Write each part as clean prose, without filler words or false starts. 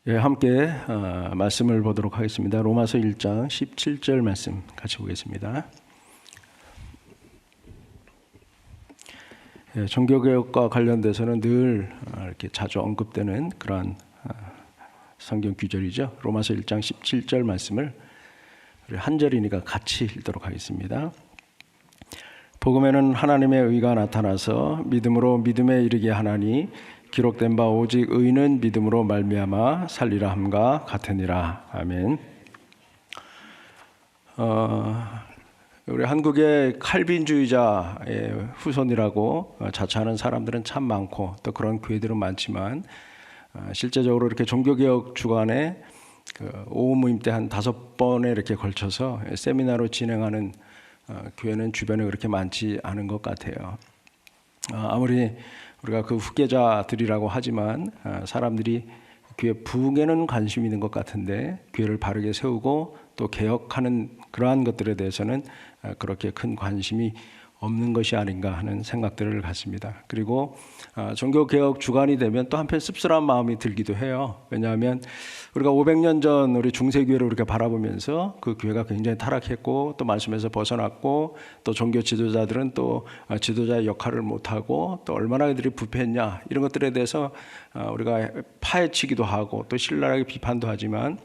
예, 함께 말씀을 보도록 하겠습니다. 로마서 1장 17절 말씀 같이 보겠습니다. 예, 종교개혁과 관련돼서는 늘 이렇게 자주 언급되는 그러한 성경 규절이죠. 로마서 1장 17절 말씀을 우리 한 절이니까 같이 읽도록 하겠습니다. 복음에는 하나님의 의가 나타나서 믿음으로 믿음에 이르게 하나니 기록된 바 오직 의는 믿음으로 말미암아 살리라 함과 같으니라. 아멘. 우리 한국의 칼빈주의자의 후손이라고 자처하는 사람들은 참 많고 또 그런 교회들은 많지만 실제적으로 이렇게 종교개혁 주간에 오후 모임 때 한 5번에 이렇게 걸쳐서 세미나로 진행하는 교회는 주변에 그렇게 많지 않은 것 같아요. 아무리 우리가 그 후계자들이라고 하지만 사람들이 교회 부흥에는 관심이 있는 것 같은데 교회를 바르게 세우고 또 개혁하는 그러한 것들에 대해서는 그렇게 큰 관심이 없는 것이 아닌가 하는 생각들을 갖습니다. 그리고 종교개혁 주간이 되면 또 한편 씁쓸한 마음이 들기도 해요. 왜냐하면 우리가 500년 전 우리 중세교회를 우리가 바라보면서 그 교회가 굉장히 타락했고 또 말씀에서 벗어났고 또 종교 지도자들은 또 지도자의 역할을 못하고 또 얼마나 그들이 부패했냐 이런 것들에 대해서 우리가 파헤치기도 하고 또 신랄하게 비판도 하지만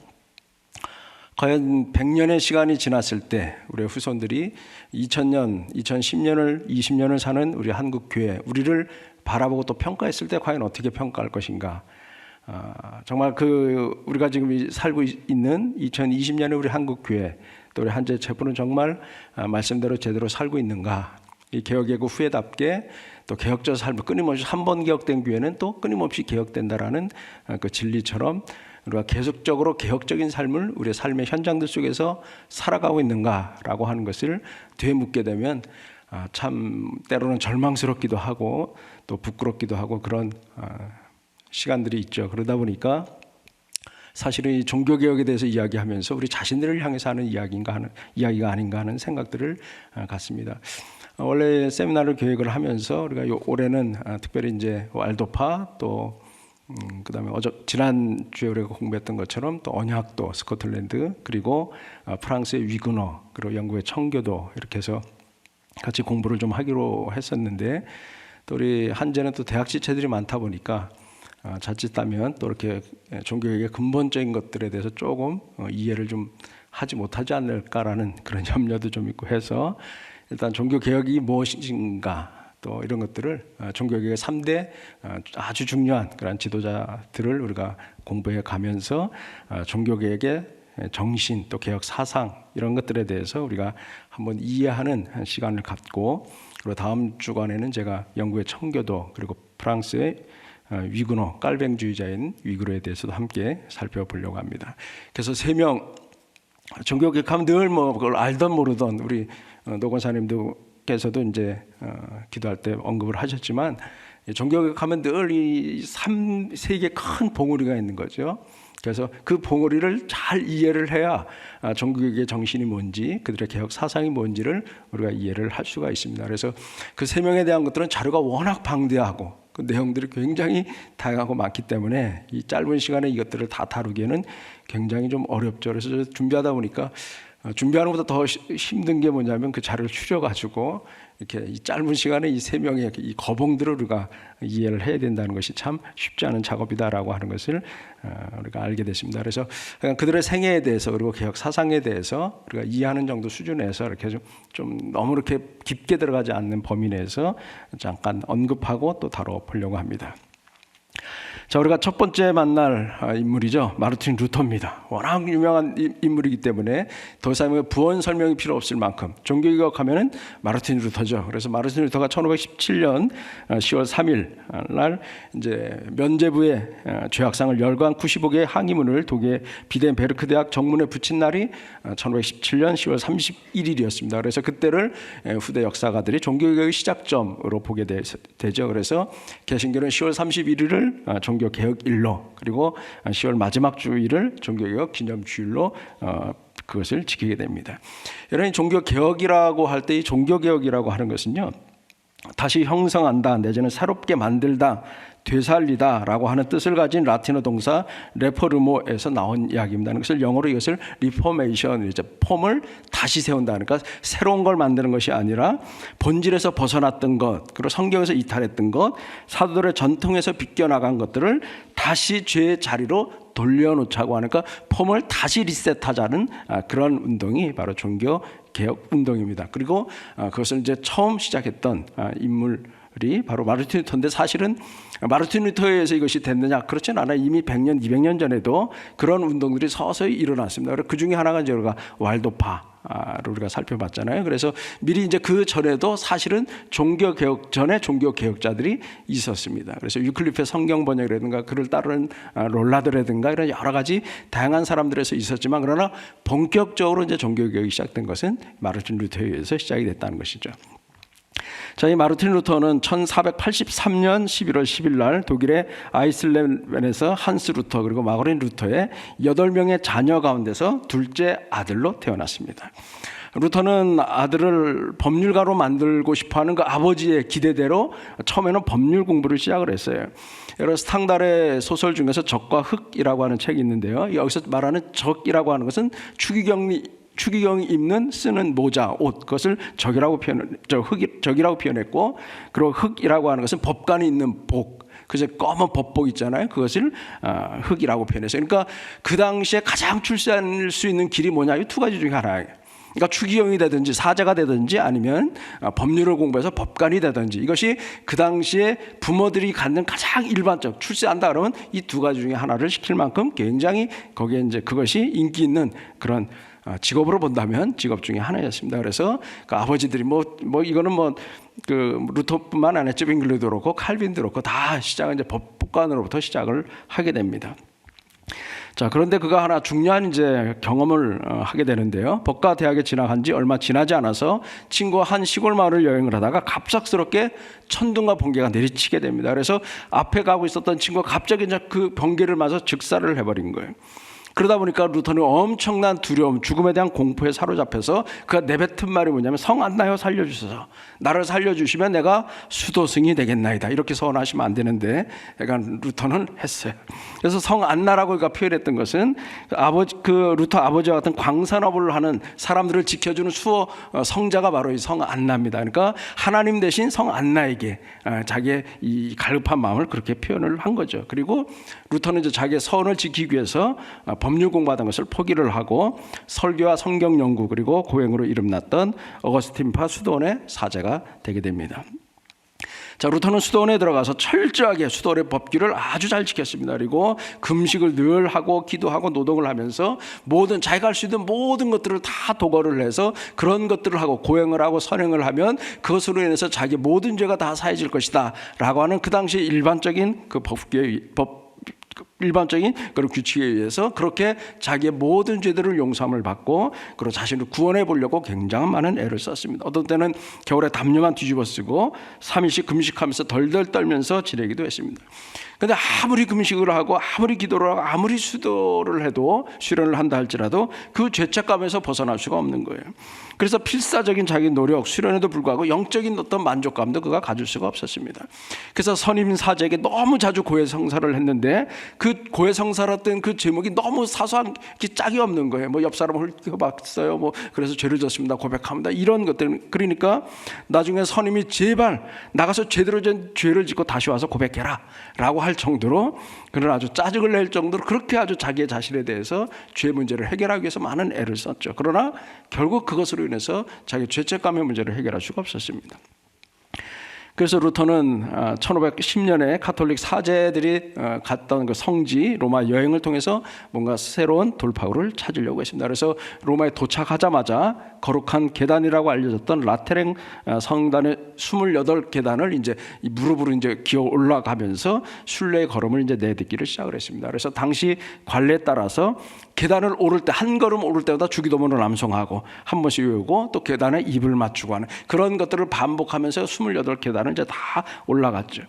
과연 100년의 시간이 지났을 때 우리의 후손들이 2000년, 2010년을 20년을 사는 우리 한국 교회 우리를 바라보고 또 평가했을 때 과연 어떻게 평가할 것인가? 정말 우리가 지금 살고 있는 2020년의 우리 한국 교회 또 우리 한재 체포는 정말 말씀대로 제대로 살고 있는가? 이 개혁예고 후에답게 또 개혁적 삶을 끊임없이 한 번 개혁된 교회는 또 끊임없이 개혁된다라는 그 진리처럼 우리가 계속적으로 개혁적인 삶을 우리의 삶의 현장들 속에서 살아가고 있는가라고 하는 것을 되묻게 되면 참 때로는 절망스럽기도 하고 또 부끄럽기도 하고 그런 시간들이 있죠. 그러다 보니까 사실은 이 종교개혁에 대해서 이야기하면서 우리 자신들을 향해서 하는 이야기가 아닌가 하는 생각들을 갖습니다. 원래 세미나를 계획을 하면서 우리가 올해는 특별히 이제 왈도파 또 그다음에 지난 주에 우리가 공부했던 것처럼 또 언약도 스코틀랜드 그리고 프랑스의 위그너 그리고 영국의 청교도 이렇게 해서 같이 공부를 좀 하기로 했었는데 또 우리 한재는 또 대학 지체들이 많다 보니까 자칫하면 또 이렇게 종교개혁의 근본적인 것들에 대해서 조금 이해를 좀 하지 못하지 않을까라는 그런 염려도 좀 있고 해서 일단 종교개혁이 무엇인가 또 이런 것들을 종교개혁의 3대 아주 중요한 그런 지도자들을 우리가 공부해 가면서 종교개혁의 정신 또 개혁 사상 이런 것들에 대해서 우리가 한번 이해하는 시간을 갖고 그리고 다음 주간에는 제가 영국의 청교도 그리고 프랑스의 위그노 깔뱅주의자인 위그노에 대해서도 함께 살펴보려고 합니다. 그래서 3명 종교개혁하면 늘 뭐 그걸 알던 모르던 우리 노건사님도 께서도 이제 기도할 때 언급을 하셨지만 종교개혁하면 늘 이 3개 큰 봉우리가 있는 거죠. 그래서 그 봉우리를 잘 이해를 해야 종교개혁의 정신이 뭔지 그들의 개혁 사상이 뭔지를 우리가 이해를 할 수가 있습니다. 그래서 그 3명에 대한 것들은 자료가 워낙 방대하고 그 내용들이 굉장히 다양하고 많기 때문에 이 짧은 시간에 이것들을 다 다루기에는 굉장히 좀 어렵죠. 그래서 준비하다 보니까 준비하는 것보다 더 힘든 게 뭐냐면 그 자료를 추려가지고 이렇게 이 짧은 시간에 이 3명의 이 거봉들을 우리가 이해를 해야 된다는 것이 참 쉽지 않은 작업이다라고 하는 것을 우리가 알게 됐습니다. 그래서 그들의 생애에 대해서 그리고 개혁 사상에 대해서 우리가 이해하는 정도 수준에서 이렇게 좀 너무 이렇게 깊게 들어가지 않는 범위 내에서 잠깐 언급하고 또 다뤄보려고 합니다. 자, 우리가 첫 번째 만날 인물이죠. 마르틴 루터입니다. 워낙 유명한 인물이기 때문에 더 이상 부언 설명이 필요 없을 만큼 종교개혁하면은 마르틴 루터죠. 그래서 마르틴 루터가 1517년 10월 3일 날 이제 면죄부의 죄악상을 열관 95개의 항의문을 독일 비덴베르크 대학 정문에 붙인 날이 1517년 10월 31일이었습니다. 그래서 그때를 후대 역사가들이 종교개혁의 시작점으로 보게 되죠. 그래서 개신교는 10월 31일을 종교개혁일로 그리고 10월 마지막 주일을 종교개혁 기념주일로 그것을 지키게 됩니다. 여러분 종교개혁이라고 할 때 이 종교개혁이라고 하는 것은요 다시 형성한다 내지는 새롭게 만들다 되살리다라고 하는 뜻을 가진 라틴어 동사 레포르모에서 나온 이야기입니다. 그래서 영어로 이것을 리포메이션, 이제 폼을 다시 세운다. 그러니까 새로운 걸 만드는 것이 아니라 본질에서 벗어났던 것, 그리고 성경에서 이탈했던 것, 사도들의 전통에서 비껴나간 것들을 다시 죄의 자리로 돌려놓자고 하니까 폼을 다시 리셋하자는 그런 운동이 바로 종교 개혁 운동입니다. 그리고 그것을 이제 처음 시작했던 인물이 바로 마르틴 루터인데, 사실은 마르틴 루터에 의해서 이것이 됐느냐? 그렇진 않아요. 이미 100년, 200년 전에도 그런 운동들이 서서히 일어났습니다. 그 중에 하나가 이제 우리가 왈도파를 우리가 살펴봤잖아요. 그래서 미리 이제 그 전에도 사실은 종교 개혁 전에 종교 개혁자들이 있었습니다. 그래서 유클리프의 성경 번역이라든가 그를 따르는 롤라드라든가 이런 여러 가지 다양한 사람들에서 있었지만, 그러나 본격적으로 이제 종교 개혁이 시작된 것은 마르틴 루터에 의해서 시작이 됐다는 것이죠. 자, 이 마르틴 루터는 1483년 11월 10일 날 독일의 아이슬렌에서 한스 루터 그리고 마그린 루터의 8명의 자녀 가운데서 둘째 아들로 태어났습니다. 루터는 아들을 법률가로 만들고 싶어하는 그 아버지의 기대대로 처음에는 법률 공부를 시작을 했어요. 여러 스탕달의 소설 중에서 적과 흑이라고 하는 책이 있는데요. 여기서 말하는 적이라고 하는 것은 추기경이 쓰는 모자, 옷, 그것을 적이라고 표현했고, 그리고 흑이라고 하는 것은 법관이 입는 복, 그래서 검은 법복 있잖아요. 그것을 흑이라고 표현했어요. 그러니까 그 당시에 가장 출세할 수 있는 길이 뭐냐? 이 두 가지 중에 하나예요. 그러니까 추기경이 되든지 사제가 되든지 아니면 법률을 공부해서 법관이 되든지, 이것이 그 당시에 부모들이 갖는 가장 일반적, 출세한다 그러면 이 두 가지 중에 하나를 시킬 만큼 굉장히 거기에 이제 그것이 인기 있는 그런 직업으로 본다면 직업 중에 하나였습니다. 그래서 그 아버지들이 이거는 그 루터뿐만 아니라 zwinglio도 그렇고 칼빈도 그렇고 다 시작은 이제 법관으로부터 시작을 하게 됩니다. 자, 그런데 그가 하나 중요한 이제 경험을 하게 되는데요. 법과 대학에 진학한 지 얼마 지나지 않아서 친구와 한 시골 마을을 여행을 하다가 갑작스럽게 천둥과 번개가 내리치게 됩니다. 그래서 앞에 가고 있었던 친구가 갑자기 이제 그 번개를 맞아 즉사를 해버린 거예요. 그러다 보니까 루터는 엄청난 두려움, 죽음에 대한 공포에 사로잡혀서 그가 내뱉은 말이 뭐냐면, 성 안나요 살려주소서, 나를 살려주시면 내가 수도승이 되겠나이다, 이렇게 서원하시면 안 되는데 약간 루터는 했어요. 그래서 성 안나라고 그가 표현했던 것은 그 루터 아버지와 같은 광산업을 하는 사람들을 지켜주는 수호 성자가 바로 이 성 안나입니다. 그러니까 하나님 대신 성 안나에게 자기의 이 갈급한 마음을 그렇게 표현을 한 거죠. 그리고 루터는 이제 자기의 서원을 지키기 위해서 법률 공부하던 것을 포기를 하고 설교와 성경 연구 그리고 고행으로 이름났던 어거스틴파 수도원의 사제가 되게 됩니다. 자, 루터는 수도원에 들어가서 철저하게 수도원의 법규를 아주 잘 지켰습니다. 그리고 금식을 늘 하고 기도하고 노동을 하면서 모든 자기가 할 수 있는 모든 것들을 다 도거를 해서 그런 것들을 하고 고행을 하고 선행을 하면 그것으로 인해서 자기 모든 죄가 다 사해질 것이다 라고 하는 그 당시 일반적인 그 일반적인 그런 규칙에 의해서 그렇게 자기의 모든 죄들을 용서함을 받고 그리고 자신을 구원해 보려고 굉장히 많은 애를 썼습니다. 어떤 때는 겨울에 담요만 뒤집어 쓰고 3일씩 금식하면서 덜덜 떨면서 지내기도 했습니다. 그런데 아무리 금식을 하고 아무리 기도를 하고 아무리 수도를 해도 수련을 한다 할지라도 그 죄책감에서 벗어날 수가 없는 거예요. 그래서 필사적인 자기 노력, 수련에도 불구하고 영적인 어떤 만족감도 그가 가질 수가 없었습니다. 그래서 선임 사제에게 너무 자주 고해성사를 했는데 그 고해성사했던 그 제목이 너무 사소한 짝이 없는 거예요. 옆 사람을 훑어봤어요. 그래서 죄를 졌습니다, 고백합니다, 이런 것들. 그러니까 나중에 선임이 제발 나가서 제대로 된 죄를 짓고 다시 와서 고백해라 라고 할 정도로, 그는 아주 짜증을 낼 정도로 그렇게 아주 자기의 자신에 대해서 죄 문제를 해결하기 위해서 많은 애를 썼죠. 그러나 결국 그것으로 인해서 자기 죄책감의 문제를 해결할 수가 없었습니다. 그래서 루터는 1510년에 카톨릭 사제들이 갔던 그 성지 로마 여행을 통해서 뭔가 새로운 돌파구를 찾으려고 했습니다. 그래서 로마에 도착하자마자 거룩한 계단이라고 알려졌던 라테랭 성단의 28계단을 이제 무릎으로 이제 기어 올라가면서 순례의 걸음을 이제 내딛기를 시작을 했습니다. 그래서 당시 관례에 따라서 계단을 오를 때 한 걸음 오를 때마다 주기도문을 암송하고 한 번씩 외우고 또 계단에 입을 맞추고 하는 그런 것들을 반복하면서 28계단을 이제 다 올라갔죠.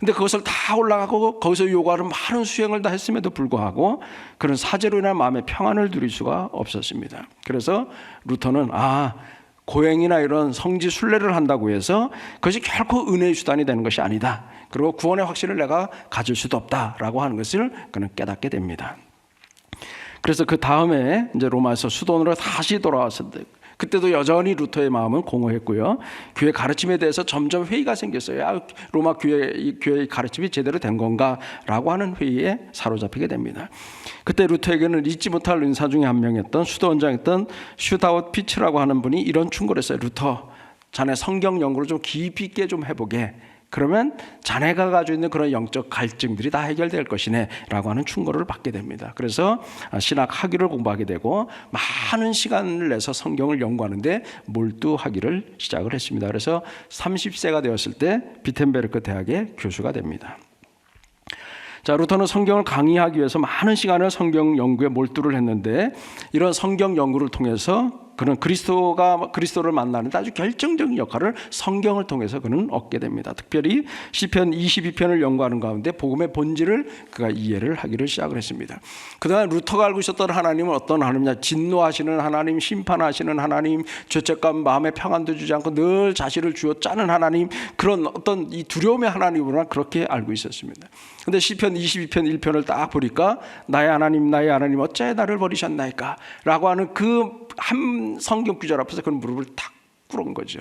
근데 그것을 다 올라가고 거기서 요구하는 많은 수행을 다 했음에도 불구하고 그런 사제로 인한 마음의 평안을 누릴 수가 없었습니다. 그래서 루터는 고행이나 이런 성지 순례를 한다고 해서 그것이 결코 은혜의 수단이 되는 것이 아니다. 그리고 구원의 확신을 내가 가질 수도 없다라고 하는 것을 그는 깨닫게 됩니다. 그래서 그 다음에 이제 로마에서 수도원으로 다시 돌아왔을 때, 그때도 여전히 루터의 마음은 공허했고요. 교회 가르침에 대해서 점점 회의가 생겼어요. 로마 교회의 가르침이 제대로 된 건가라고 하는 회의에 사로잡히게 됩니다. 그때 루터에게는 잊지 못할 은사 중에 한 명이었던 수도원장이었던 슈다웃 피츠라고 하는 분이 이런 충고를 했어요. 루터, 자네 성경 연구를 좀 깊이 있게 좀 해보게. 그러면 자네가 가지고 있는 그런 영적 갈증들이 다 해결될 것이네 라고 하는 충고를 받게 됩니다. 그래서 신학 학위를 공부하게 되고 많은 시간을 내서 성경을 연구하는데 몰두하기를 시작을 했습니다. 그래서 30세가 되었을 때 비텐베르크 대학의 교수가 됩니다. 자, 루터는 성경을 강의하기 위해서 많은 시간을 성경 연구에 몰두를 했는데, 이런 성경 연구를 통해서 그는 그리스도를 만나는데 아주 결정적인 역할을 성경을 통해서 그는 얻게 됩니다. 특별히 시편 22편을 연구하는 가운데 복음의 본질을 그가 이해를 하기를 시작을 했습니다. 그동안 루터가 알고 있었던 하나님은 어떤 하나님이냐? 진노하시는 하나님, 심판하시는 하나님, 죄책감, 마음의 평안도 주지 않고 늘 자신을 쥐어 짜는 하나님, 그런 어떤 이 두려움의 하나님으로만 그렇게 알고 있었습니다. 근데 시편 22편 1편을 딱 보니까 나의 하나님 어찌 나를 버리셨나이까? 라고 하는 그 한 성경 구절 앞에서 그런 무릎을 탁 꿇은 거죠.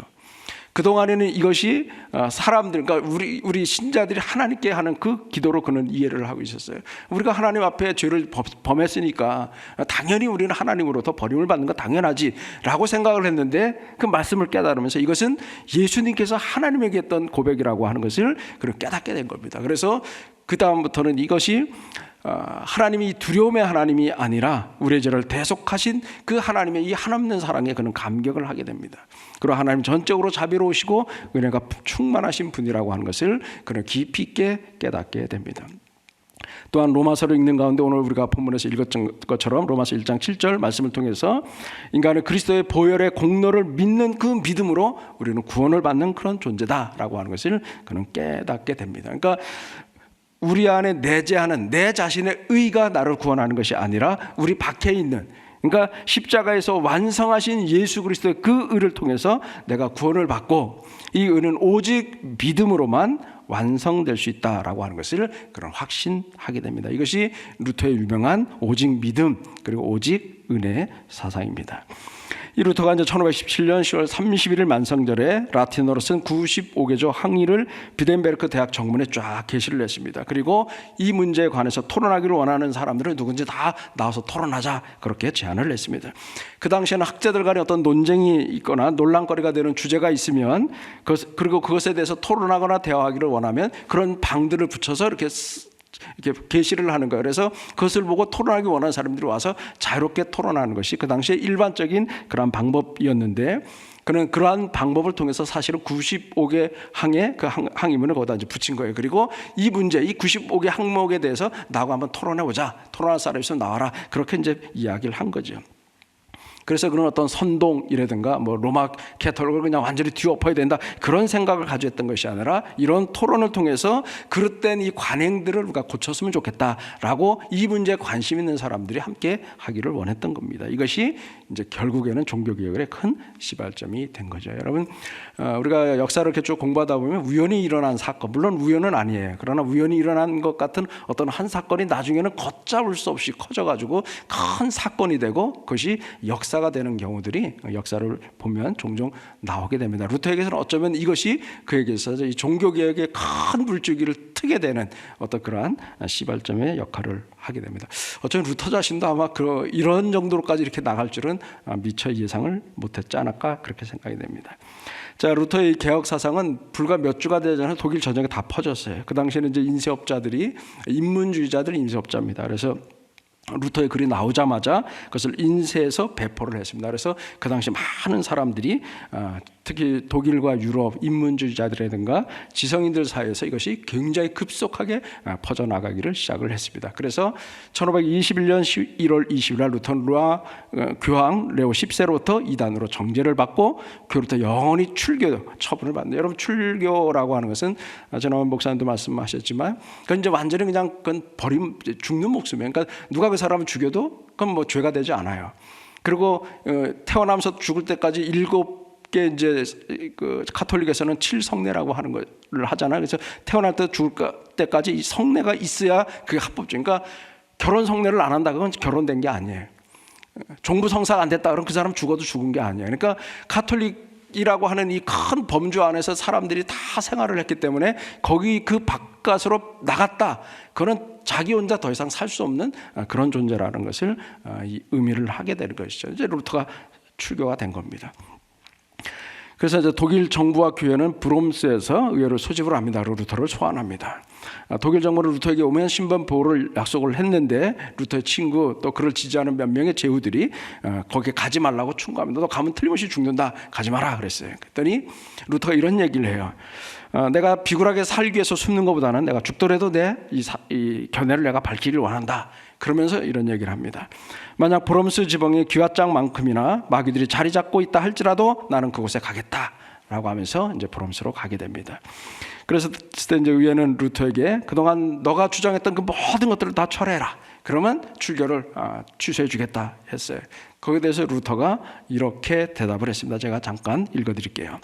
그동안에는 이것이 사람들, 그러니까 우리 신자들이 하나님께 하는 그 기도로 그는 이해를 하고 있었어요. 우리가 하나님 앞에 죄를 범했으니까 당연히 우리는 하나님으로부터 버림을 받는 거 당연하지 라고 생각을 했는데, 그 말씀을 깨달으면서 이것은 예수님께서 하나님에게 했던 고백이라고 하는 것을 그는 깨닫게 된 겁니다. 그래서 그 다음부터는 이것이 하나님이 두려움의 하나님이 아니라 우리의 죄를 대속하신 그 하나님의 이 한없는 사랑에 그는 감격을 하게 됩니다. 그리고 하나님 전적으로 자비로우시고 은혜가 충만하신 분이라고 하는 것을 그는 깊이 있게 깨닫게 됩니다. 또한 로마서를 읽는 가운데 오늘 우리가 본문에서 읽었던 것처럼 로마서 1장 7절 말씀을 통해서 인간은 그리스도의 보혈의 공로를 믿는 그 믿음으로 우리는 구원을 받는 그런 존재다라고 하는 것을 그는 깨닫게 됩니다. 그러니까 우리 안에 내재하는 내 자신의 의가 나를 구원하는 것이 아니라 우리 밖에 있는, 그러니까 십자가에서 완성하신 예수 그리스도의 그 의를 통해서 내가 구원을 받고, 이 의는 오직 믿음으로만 완성될 수 있다라고 하는 것을 그런 확신하게 됩니다. 이것이 루터의 유명한 오직 믿음 그리고 오직 은혜의 사상입니다. 이 루터가 이제 1517년 10월 31일 만성절에 라틴어로 쓴 95개조 항의를 비덴베르크 대학 정문에 쫙 게시를 했습니다. 그리고 이 문제에 관해서 토론하기를 원하는 사람들은 누군지 다 나와서 토론하자, 그렇게 제안을 했습니다. 그 당시에는 학자들 간에 어떤 논쟁이 있거나 논란거리가 되는 주제가 있으면 그리고 그것에 대해서 토론하거나 대화하기를 원하면 그런 방들을 붙여서 이렇게 게시를 하는 거예요. 그래서 그것을 보고 토론하기 원하는 사람들이 와서 자유롭게 토론하는 것이 그 당시에 일반적인 그러한 방법이었는데, 그는 그러한 방법을 통해서 사실은 95개 항의 그 항의문을 거기다 이제 붙인 거예요. 그리고 이 문제, 이 95개 항목에 대해서 나하고 한번 토론해보자. 토론할 사람이 있으면 나와라. 그렇게 이제 이야기를 한 거죠. 그래서 그런 어떤 선동이라든가 뭐 로마 캐톨릭을 그냥 완전히 뒤엎어야 된다, 그런 생각을 가지고 했던 것이 아니라 이런 토론을 통해서 그릇된 이 관행들을 우리가 고쳤으면 좋겠다라고 이 문제에 관심 있는 사람들이 함께 하기를 원했던 겁니다. 이것이 이제 결국에는 종교개혁의 큰 시발점이 된 거죠. 여러분, 우리가 역사를 이렇게 쭉 공부하다 보면 우연히 일어난 사건, 물론 우연은 아니에요. 그러나 우연히 일어난 것 같은 어떤 한 사건이 나중에는 걷잡을 수 없이 커져가지고 큰 사건이 되고 그것이 역사가 되는 경우들이 역사를 보면 종종 나오게 됩니다. 루터에게서는 어쩌면 이것이 그에게서 이 종교개혁의 큰 물줄기를 트게 되는 어떤 그러한 시발점의 역할을 하게 됩니다. 어쩌면 루터 자신도 아마 이런 정도로까지 이렇게 나갈 줄은 미처 예상을 못했지 않을까, 그렇게 생각이 됩니다. 자, 루터의 개혁 사상은 불과 몇 주가 되지 않아 독일 전역에 다 퍼졌어요. 그 당시에는 이제 인쇄업자들이, 인문주의자들이 인쇄업자입니다. 그래서 루터의 글이 나오자마자 그것을 인쇄해서 배포를 했습니다. 그래서 그 당시 많은 사람들이 특히 독일과 유럽 인문주의자들이라든가 지성인들 사이에서 이것이 굉장히 급속하게 퍼져나가기를 시작을 했습니다. 그래서 1521년 1월 20일 날 루터는 로마 교황 레오 10세로부터 이단으로 정죄를 받고 그로부터 영원히 출교 처분을 받는다. 여러분, 출교라고 하는 것은 전원 목사님도 말씀하셨지만 그건 이제 완전히 그냥 그건 죽는 목숨이에요. 그러니까 누가 그 사람을 죽여도 그건 뭐 죄가 되지 않아요. 그리고 태어나면서 죽을 때까지 7 게 이제 그 가톨릭에서는 7성례라고 하는 걸 하잖아요. 그래서 태어날 때 죽을 때까지 이 성례가 있어야 그게 합법적. 그러니까 결혼 성례를 안 한다 그건 결혼된 게 아니에요. 종부 성사가 안 됐다 그러면 그 사람 죽어도 죽은 게 아니에요. 그러니까 가톨릭이라고 하는 이 큰 범주 안에서 사람들이 다 생활을 했기 때문에 거기 그 바깥으로 나갔다. 그거는 자기 혼자 더 이상 살 수 없는 그런 존재라는 것을 의미를 하게 되는 것이죠. 이제 루터가 출교가 된 겁니다. 그래서 이제 독일 정부와 교회는 브롬스에서 의회를 소집을 합니다. 루터를 소환합니다. 독일 정부는 루터에게 오면 신분 보호를 약속을 했는데 루터의 친구 또 그를 지지하는 몇 명의 제후들이 거기에 가지 말라고 충고합니다. 너 가면 틀림없이 죽는다. 가지 마라 그랬어요. 그랬더니 루터가 이런 얘기를 해요. 내가 비굴하게 살기 위해서 숨는 것보다는 내가 죽더라도 내 이 견해를 내가 밝히기를 원한다. 그러면서 이런 얘기를 합니다. 만약 브롬스 지방의 귀화장만큼이나 마귀들이 자리 잡고 있다 할지라도 나는 그곳에 가겠다라고 하면서 이제 브롬스로 가게 됩니다. 그래서 그때 이제 의회는 루터에게 그동안 너가 주장했던 그 모든 것들을 다 철회해라. 그러면 출교를 취소해 주겠다 했어요. 거기에 대해서 루터가 이렇게 대답을 했습니다. 제가 잠깐 읽어드릴게요.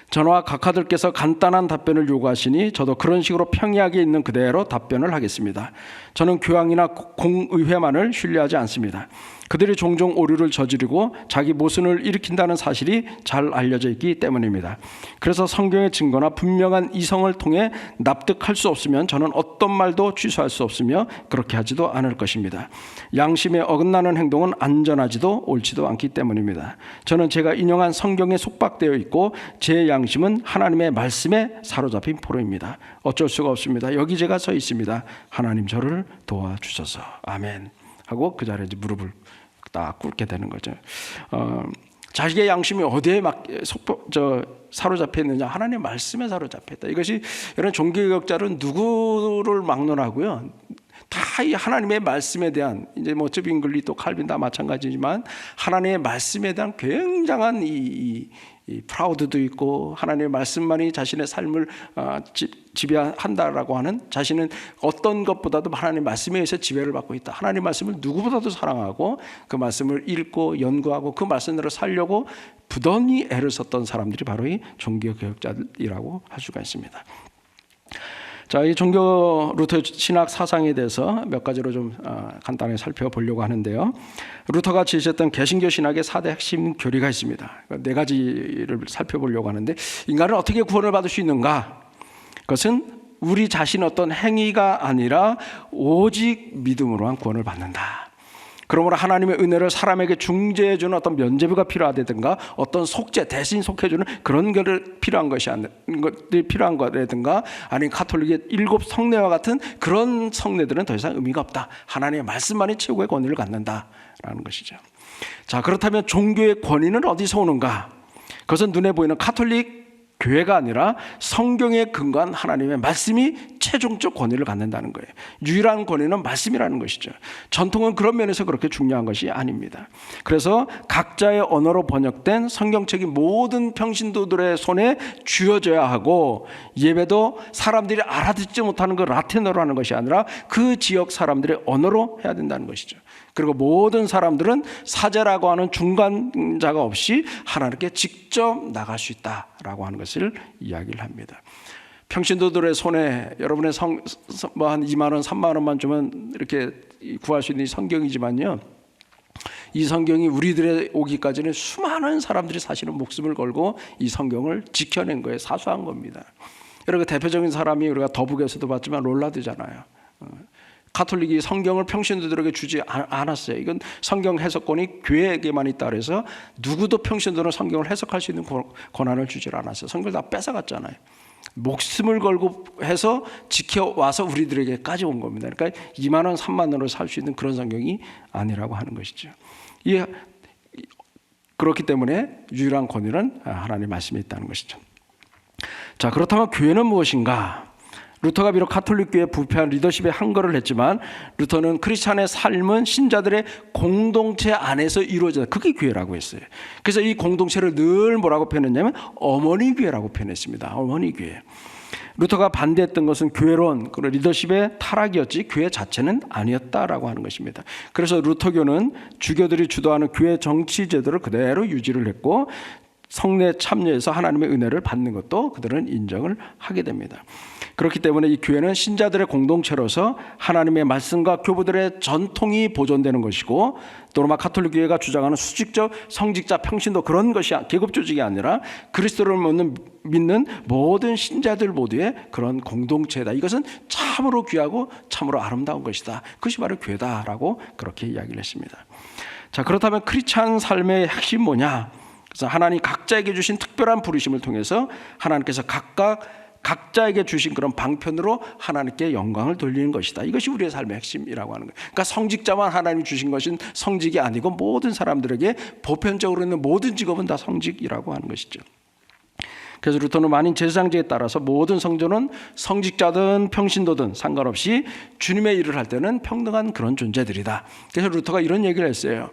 전하 각하들께서 간단한 답변을 요구하시니 저도 그런 식으로 평이하게 있는 그대로 답변을 하겠습니다. 저는 교황이나 공의회만을 신뢰하지 않습니다. 그들이 종종 오류를 저지르고 자기 모순을 일으킨다는 사실이 잘 알려져 있기 때문입니다. 그래서 성경의 증거나 분명한 이성을 통해 납득할 수 없으면 저는 어떤 말도 취소할 수 없으며 그렇게 하지도 않을 것입니다. 양심에 어긋나는 행동은 안전하지도 옳지도 않기 때문입니다. 저는 제가 인용한 성경에 속박되어 있고 제 양심은 하나님의 말씀에 사로잡힌 포로입니다. 어쩔 수가 없습니다. 여기 제가 서 있습니다. 하나님 저를 도와주소서. 아멘. 하고 그 자리에 이제 무릎을 딱 꿇게 되는 거죠. 자기의 양심이 어디에 사로잡혀 있느냐? 하나님의 말씀에 사로잡혀 있다. 이것이 이런 종교개혁자는 누구를 막론하고요. 다 이 하나님의 말씀에 대한 이제 뭐 즈빙글리 또 칼빈 다 마찬가지지만 하나님의 말씀에 대한 굉장한 이 프라우드도 있고 하나님의 말씀만이 자신의 삶을 지배한다라고 하는 자신은 어떤 것보다도 하나님의 말씀에 의해서 지배를 받고 있다. 하나님의 말씀을 누구보다도 사랑하고 그 말씀을 읽고 연구하고 그 말씀대로 살려고 부단히 애를 썼던 사람들이 바로 이 종교개혁자이라고 할 수가 있습니다. 자, 이 종교 루터 신학 사상에 대해서 몇 가지로 좀 간단히 살펴보려고 하는데요. 루터가 제시했던 개신교 신학의 4대 핵심 교리가 있습니다. 네 가지를 살펴보려고 하는데 인간은 어떻게 구원을 받을 수 있는가? 그것은 우리 자신 어떤 행위가 아니라 오직 믿음으로만 구원을 받는다. 그러므로 하나님의 은혜를 사람에게 중재해주는 어떤 면죄부가 필요하다든가 어떤 속죄 대신 속해주는 그런 것이 필요한 거라든가 아니면 가톨릭의 7 성례와 같은 그런 성례들은 더 이상 의미가 없다. 하나님의 말씀만이 최고의 권위를 갖는다라는 것이죠. 자, 그렇다면 종교의 권위는 어디서 오는가? 그것은 눈에 보이는 가톨릭 교회가 아니라 성경에 근거한 하나님의 말씀이 최종적 권위를 갖는다는 거예요. 유일한 권위는 말씀이라는 것이죠. 전통은 그런 면에서 그렇게 중요한 것이 아닙니다. 그래서 각자의 언어로 번역된 성경책이 모든 평신도들의 손에 쥐어져야 하고 예배도 사람들이 알아듣지 못하는 그 라틴어로 하는 것이 아니라 그 지역 사람들의 언어로 해야 된다는 것이죠. 그리고 모든 사람들은 사제라고 하는 중간자가 없이 하나님께 직접 나갈 수 있다라고 하는 것을 이야기를 합니다. 평신도들의 손에 여러분의 뭐 한 2만 원, 3만 원만 주면 이렇게 구할 수 있는 성경이지만요. 이 성경이 우리들의 오기까지는 수많은 사람들이 사실은 목숨을 걸고 이 성경을 지켜낸 거예요. 사수한 겁니다. 여러분 대표적인 사람이 우리가 더북에서도 봤지만 롤라드잖아요. 가톨릭이 성경을 평신도들에게 주지 않았어요. 이건 성경 해석권이 교회에게만 있다 그래서 누구도 평신도는 성경을 해석할 수 있는 권한을 주질 않았어요. 성경을 다 뺏어갔잖아요. 목숨을 걸고 해서 지켜와서 우리들에게까지 온 겁니다. 그러니까 2만 원, 3만 원으로 살 수 있는 그런 성경이 아니라고 하는 것이죠. 그렇기 때문에 유일한 권위는 하나님의 말씀에 있다는 것이죠. 자, 그렇다면 교회는 무엇인가? 루터가 비록 가톨릭교회 부패한 리더십에 항거를 했지만 루터는 크리스찬의 삶은 신자들의 공동체 안에서 이루어진다. 그게 교회라고 했어요. 그래서 이 공동체를 늘 뭐라고 표현했냐면 어머니 교회라고 표현했습니다. 어머니 교회. 루터가 반대했던 것은 교회론, 그리고 리더십의 타락이었지 교회 자체는 아니었다라고 하는 것입니다. 그래서 루터교는 주교들이 주도하는 교회 정치 제도를 그대로 유지를 했고 성례 참여해서 하나님의 은혜를 받는 것도 그들은 인정을 하게 됩니다. 그렇기 때문에 이 교회는 신자들의 공동체로서 하나님의 말씀과 교부들의 전통이 보존되는 것이고, 또 로마 가톨릭 교회가 주장하는 수직적 성직자 평신도 그런 것이 계급 조직이 아니라 그리스도를 믿는 모든 신자들 모두의 그런 공동체다. 이것은 참으로 귀하고 참으로 아름다운 것이다. 그것이 바로 교회다라고 그렇게 이야기를 했습니다. 자, 그렇다면 크리스찬 삶의 핵심 뭐냐? 그래서 하나님 각자에게 주신 특별한 부르심을 통해서 하나님께서 각자에게 주신 그런 방편으로 하나님께 영광을 돌리는 것이다. 이것이 우리의 삶의 핵심이라고 하는 거예요. 그러니까 성직자만 하나님이 주신 것은 성직이 아니고 모든 사람들에게 보편적으로 있는 모든 직업은 다 성직이라고 하는 것이죠. 그래서 루터는 만인 제사장제에 따라서 모든 성도는 성직자든 평신도든 상관없이 주님의 일을 할 때는 평등한 그런 존재들이다. 그래서 루터가 이런 얘기를 했어요.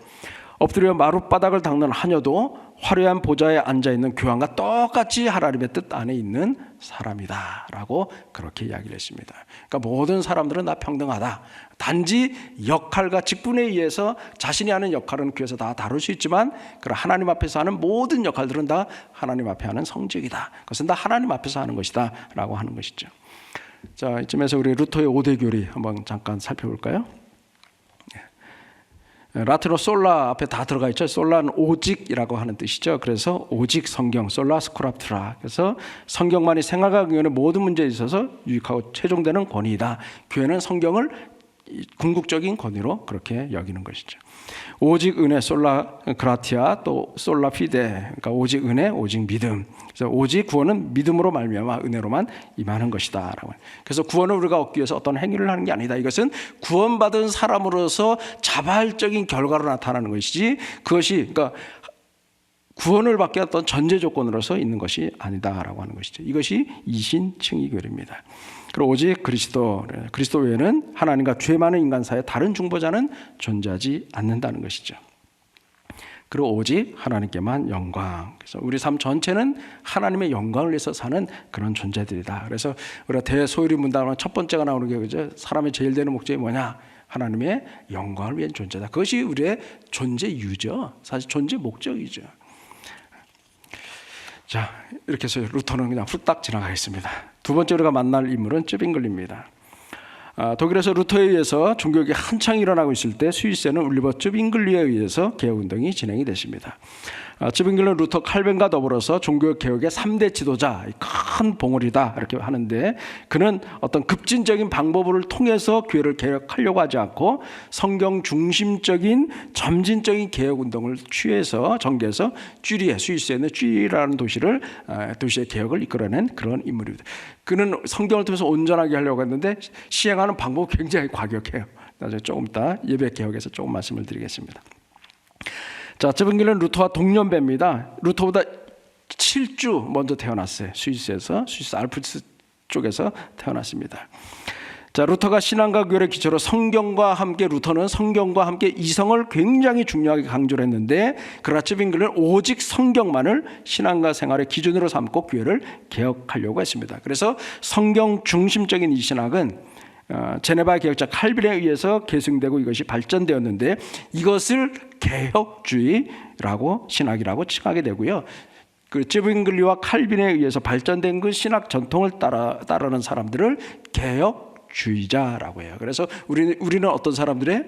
엎드려 마룻바닥을 닦는 하녀도 화려한 보좌에 앉아있는 교황과 똑같이 하나님의 뜻 안에 있는 사람이다 라고 그렇게 이야기를 했습니다. 그러니까 모든 사람들은 다 평등하다. 단지 역할과 직분에 의해서 자신이 하는 역할은 교회에서 다 다룰 수 있지만 그런 하나님 앞에서 하는 모든 역할들은 다 하나님 앞에 하는 성직이다. 그것은 다 하나님 앞에서 하는 것이다 라고 하는 것이죠. 자, 이쯤에서 우리 루터의 5대 교리 한번 잠깐 살펴볼까요? 라틴어 솔라 앞에 다 들어가 있죠. 솔라는 오직이라고 하는 뜻이죠. 그래서 오직 성경, 솔라 스크립트라. 그래서 성경만이 생활과 의원의 모든 문제에 있어서 유익하고 최종되는 권위이다. 교회는 성경을 궁극적인 권위로 그렇게 여기는 것이죠. 오직 은혜, 솔라 그라티아, 또 솔라 피데. 그러니까 오직 은혜, 오직 믿음. 그래서 오직 구원은 믿음으로 말미암아 은혜로만 임하는 것이다라고. 그래서 구원을 우리가 얻기 위해서 어떤 행위를 하는 게 아니다. 이것은 구원받은 사람으로서 자발적인 결과로 나타나는 것이지, 그것이 그러니까 구원을 받게 어떤 전제 조건으로서 있는 것이 아니다라고 하는 것이죠. 이것이 이신칭의 교리입니다. 그리고 오직 그리스도 외에는 하나님과 죄 많은 인간 사이에 다른 중보자는 존재하지 않는다는 것이죠. 그리고 오직 하나님께만 영광. 그래서 우리 삶 전체는 하나님의 영광을 위해서 사는 그런 존재들이다. 그래서 우리가 대소요리 문답하면 첫 번째가 나오는 게 그죠? 사람의 제일 되는 목적이 뭐냐? 하나님의 영광을 위한 존재다. 그것이 우리의 존재 이유죠. 사실 존재 목적이죠. 자, 이렇게 해서 루터는 그냥 후딱 지나가겠습니다. 두 번째 우리가 만날 인물은 쯔빙글리입니다. 독일에서 루터에 의해서 종교개혁이 한창 일어나고 있을 때 스위스에는 울리버 쯔빙글리에 의해서 개혁운동이 진행이 됐습니다. 쯔빙글리는 루터 칼벤과 더불어서 종교개혁의 3대 지도자, 큰 봉우리다 이렇게 하는데, 그는 어떤 급진적인 방법을 통해서 교회를 개혁하려고 하지 않고 성경 중심적인 점진적인 개혁운동을 전개해서 쥐리에, 스위스에 있는 쥐리라는 도시의 개혁을 이끌어낸 그런 인물입니다. 그는 성경을 통해서 온전하게 하려고 했는데 시행하는 방법이 굉장히 과격해요. 나중에 조금 이따 예배 개혁에서 조금 말씀을 드리겠습니다. 자, 쯔빙글리는 루터와 동년배입니다. 루터보다 7주 먼저 태어났어요. 스위스 알프스 쪽에서 태어났습니다. 자, 루터가 신앙과 교회를 기초로 루터는 성경과 함께 이성을 굉장히 중요하게 강조를 했는데, 그러나 쯔빙글리는 오직 성경만을 신앙과 생활의 기준으로 삼고 교회를 개혁하려고 했습니다. 그래서 성경 중심적인 이 신학은 제네바 개혁자 칼빈에 의해서 계승되고 이것이 발전되었는데, 이것을 개혁주의라고 신학이라고 칭하게 되고요. 그 쯔빙글리와 칼빈에 의해서 발전된 그 신학 전통을 따르는 사람들을 개혁주의자라고 해요. 그래서 우리는 어떤 사람들의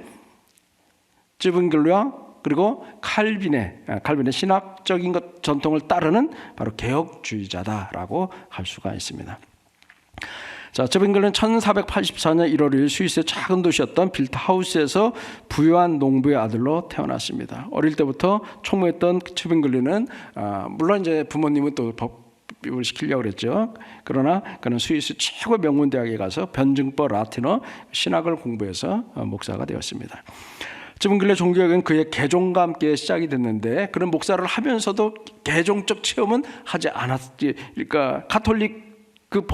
쯔빙글리와 그리고 칼빈의 신학적인 전통을 따르는 바로 개혁주의자다라고 할 수가 있습니다. 자, 쯔빙글리는 1484년 1월 1일 스위스의 작은 도시였던 빌트하우스에서 부유한 농부의 아들로 태어났습니다. 어릴 때부터 총무했던 쯔빙글리는 물론 이제 부모님은 또 법을 시키려고 그랬죠. 그러나 그는 스위스 최고 명문 대학에 가서 변증법, 라틴어, 신학을 공부해서 목사가 되었습니다. 쯔빙글리의 종교개혁은 그의 개종과 함께 시작이 됐는데, 그는 목사를 하면서도 개종적 체험은 하지 않았지. 그러니까 가톨릭 그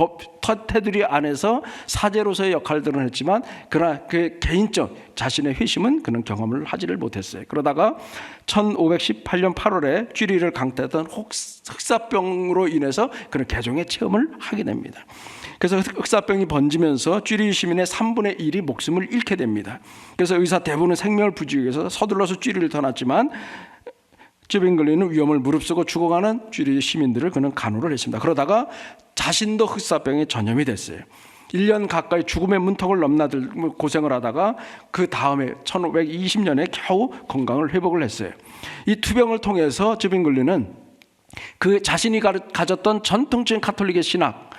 테두리 안에서 사제로서의 역할들은 했지만, 그러나 그의 개인적 자신의 회심은 그는 경험을 하지를 못했어요. 그러다가 1518년 8월에 쥐리를 강타했던 흑사병으로 인해서 그는 개종의 체험을 하게 됩니다. 그래서 흑사병이 번지면서 쥐리 시민의 3분의 1이 목숨을 잃게 됩니다. 그래서 의사 대부분은 생명을 부지기 위해서 서둘러서 쥐리를 떠났지만 쯔빙글리는 위험을 무릅쓰고 죽어가는 쥐리 시민들을 그는 간호를 했습니다. 그러다가 자신도 흑사병에 전염이 됐어요. 1년 가까이 죽음의 문턱을 넘나들고 고생을 하다가 그 다음에 1520년에 겨우 건강을 회복을 했어요. 이 투병을 통해서 쯔빙글리는 그 자신이 가졌던 전통적인 가톨릭의 신학,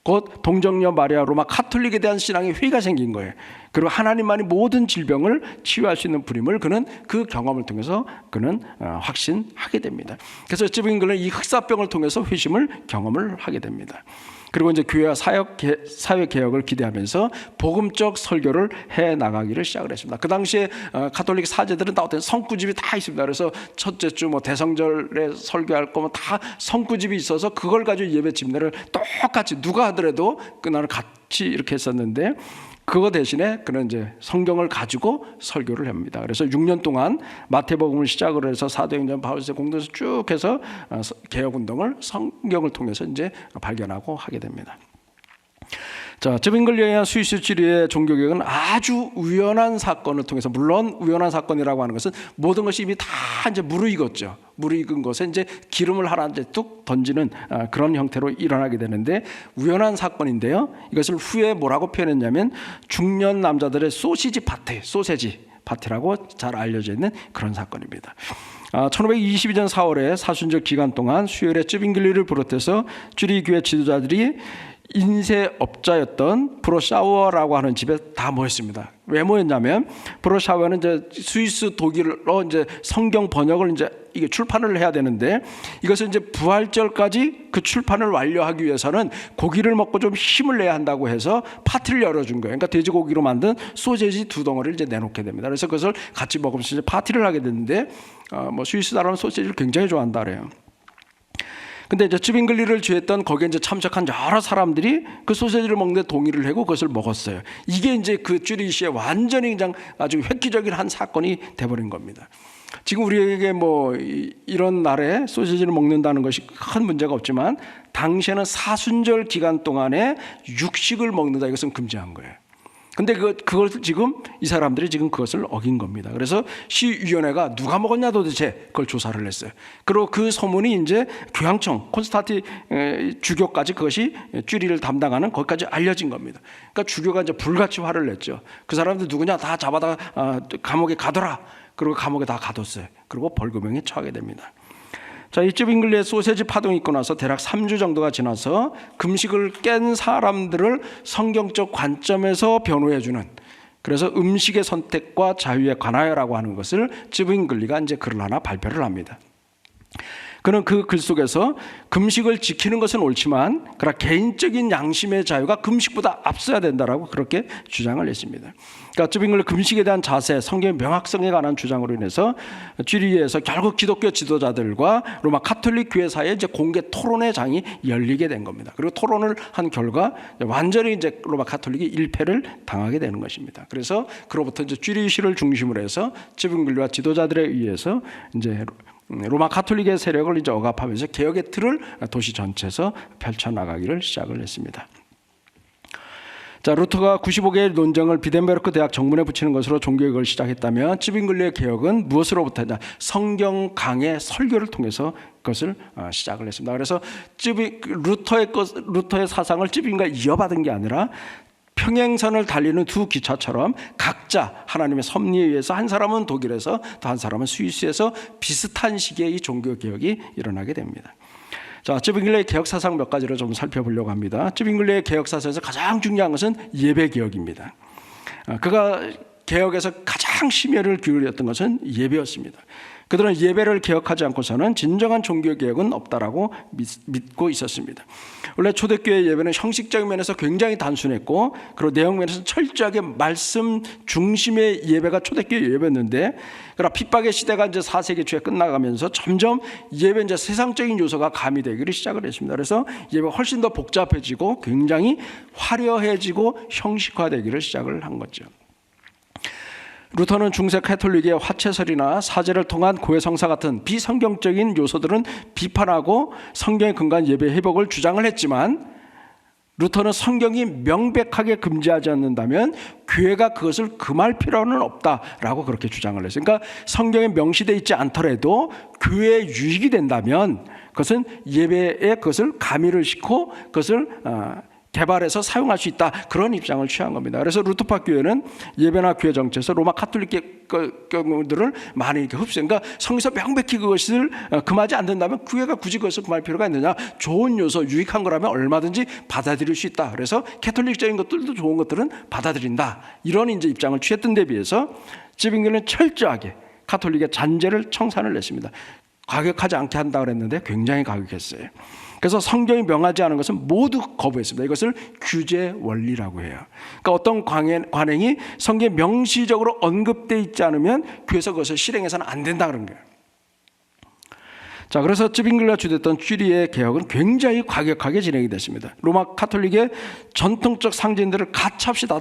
곧 동정녀 마리아 로마 가톨릭에 대한 신앙의 회의가 생긴 거예요. 그리고 하나님만이 모든 질병을 치유할 수 있는 분임을 그는 그 경험을 통해서 그는 확신하게 됩니다. 그래서 쯔빙글리는 이 흑사병을 통해서 회심을 경험을 하게 됩니다. 그리고 이제 교회와 사회 개혁을 기대하면서 복음적 설교를 해 나가기를 시작을 했습니다. 그 당시에 가톨릭 사제들은 다 어떤 성구집이 다 있습니다. 그래서 첫째 주 뭐 대성절에 설교할 거면 다 성구집이 있어서 그걸 가지고 예배 집례를 똑같이 누가 하더라도 그날은 같이 이렇게 했었는데, 그거 대신에 그는 이제 성경을 가지고 설교를 합니다. 그래서 6년 동안 마태복음을 시작으로 해서 사도행전, 바울서 공동서 쭉 해서 개혁 운동을 성경을 통해서 이제 발견하고 하게 됩니다. 자, 쯔빙글리에 의한 스위스 쥐리의 종교개혁은 아주 우연한 사건을 통해서, 물론 우연한 사건이라고 하는 것은 모든 것이 이미 다 이제 무르익었죠. 무르익은 것에 이제 기름을 하나 이제 뚝 던지는 그런 형태로 일어나게 되는데, 우연한 사건인데요. 이것을 후에 뭐라고 표현했냐면 중년 남자들의 소시지 파티라고 잘 알려져 있는 그런 사건입니다. 1522년 4월에 사순절 기간 동안 수요일에 쯔빙글리를 비롯해서 쥐리 교회 지도자들이 인쇄업자였던 브로샤워라고 하는 집에 다 모였습니다. 왜 모였냐면 브로샤워는 이제 스위스 독일어 이제 성경 번역을 이제 이게 출판을 해야 되는데, 이것을 이제 부활절까지 그 출판을 완료하기 위해서는 고기를 먹고 좀 힘을 내야 한다고 해서 파티를 열어준 거예요. 그러니까 돼지고기로 만든 소세지 2덩어리를 이제 내놓게 됩니다. 그래서 그것을 같이 먹으면서 이제 파티를 하게 됐는데, 뭐 스위스 사람은 소세지를 굉장히 좋아한다 그래요. 근데 이제 쯔빙글리를 주했던 거기에 이제 참석한 여러 사람들이 그 소세지를 먹는데 동의를 하고 그것을 먹었어요. 이게 이제 그 쥐리시의 완전히 그냥 아주 획기적인 한 사건이 돼버린 겁니다. 지금 우리에게 뭐 이런 날에 소세지를 먹는다는 것이 큰 문제가 없지만, 당시에는 사순절 기간 동안에 육식을 먹는다, 이것은 금지한 거예요. 근데 그걸 지금 이 사람들이 지금 그것을 어긴 겁니다. 그래서 시위원회가 누가 먹었냐 도대체 그걸 조사를 했어요. 그리고 그 소문이 이제 교황청 콘스탄티 주교까지 그것이 쥐리를 담당하는 거기까지 알려진 겁니다. 그러니까 주교가 이제 불같이 화를 냈죠. 그 사람들 누구냐 다 잡아다 감옥에 가둬라. 그리고 감옥에 다 가뒀어요. 그리고 벌금형에 처하게 됩니다. 자, 이 쯔빙글리의 소세지 파동이 있고 나서 대략 3주 정도가 지나서 금식을 깬 사람들을 성경적 관점에서 변호해주는, 그래서 음식의 선택과 자유에 관하여라고 하는 것을 쯔빙글리가 이제 글을 하나 발표를 합니다. 그는 그 글 속에서 금식을 지키는 것은 옳지만 그러나 개인적인 양심의 자유가 금식보다 앞서야 된다라고 그렇게 주장을 했습니다. 그러니까 쯔빙글리 금식에 대한 자세, 성경의 명확성에 관한 주장으로 인해서 쥐리히에서 결국 기독교 지도자들과 로마 가톨릭 교회 사이에 이제 공개 토론의 장이 열리게 된 겁니다. 그리고 토론을 한 결과 완전히 이제 로마 가톨릭이 일패를 당하게 되는 것입니다. 그래서 그로부터 이제 쥐리히를 중심으로 해서 쯔빙글리와 지도자들에 의해서 이제 로마 가톨릭의 세력을 이제 억압하면서 개혁의 틀을 도시 전체에서 펼쳐나가기를 시작을 했습니다. 자, 루터가 95개의 논정을 비덴베르크 대학 정문에 붙이는 것으로 종교개혁을 시작했다면, 쯔빙글리의 개혁은 무엇으로부터냐? 성경 강의 설교를 통해서 그것을 시작을 했습니다. 그래서 루터의 사상을 쯔빙과 이어받은 게 아니라 평행선을 달리는 두 기차처럼 각자 하나님의 섭리에 의해서, 한 사람은 독일에서 또 한 사람은 스위스에서 비슷한 시기에 이 종교개혁이 일어나게 됩니다. 자, 쯔빙글리의 개혁 사상 몇 가지를 좀 살펴보려고 합니다. 쯔빙글리의 개혁 사상에서 가장 중요한 것은 예배 개혁입니다. 그가 개혁에서 가장 심혈을 기울였던 것은 예배였습니다. 그들은 예배를 개혁하지 않고서는 진정한 종교개혁은 없다라고 믿고 있었습니다. 원래 초대교회 예배는 형식적인 면에서 굉장히 단순했고, 그리고 내용 면에서 철저하게 말씀 중심의 예배가 초대교회 예배였는데, 그러나 핍박의 시대가 이제 4세기 초에 끝나가면서 점점 예배 이제 세상적인 요소가 가미되기를 시작을 했습니다. 그래서 예배가 훨씬 더 복잡해지고 굉장히 화려해지고 형식화되기를 시작을 한 거죠. 루터는 중세 카톨릭의 화채설이나 사제를 통한 고해 성사 같은 비성경적인 요소들은 비판하고 성경에 근거한 예배 회복을 주장을 했지만, 루터는 성경이 명백하게 금지하지 않는다면 교회가 그것을 금할 필요는 없다라고 그렇게 주장을 했어요. 그러니까 성경에 명시되어 있지 않더라도 교회에 유익이 된다면 그것은 예배에 그것을 가미를 시키고 그것을 개발해서 사용할 수 있다, 그런 입장을 취한 겁니다. 그래서 루터파 교회는 예배나 교회 정체에서 로마 카톨릭 경우들을 많이 이렇게 흡수해. 그러니까 성에서 명백히 그것을 금하지 않는다면 교회가 굳이 그것을 금할 필요가 있느냐? 좋은 요소, 유익한 거라면 얼마든지 받아들일 수 있다. 그래서 캐톨릭적인 것들도 좋은 것들은 받아들인다. 이런 이제 입장을 취했던 데 비해서 찌빙글은 철저하게 카톨릭의 잔재를 청산을 냈습니다. 과격하지 않게 한다 그랬는데 굉장히 과격했어요. 그래서 성경이 명하지 않은 것은 모두 거부했습니다. 이것을 규제 원리라고 해요. 그러니까 어떤 관행이 성경에 명시적으로 언급되어 있지 않으면 교회에서 그것을 실행해서는 안 된다 그런 거예요. 자, 그래서 찌빙글과 주도했던 쥐리의 개혁은 굉장히 과격하게 진행이 됐습니다. 로마 카톨릭의 전통적 상징들을 가차없이 다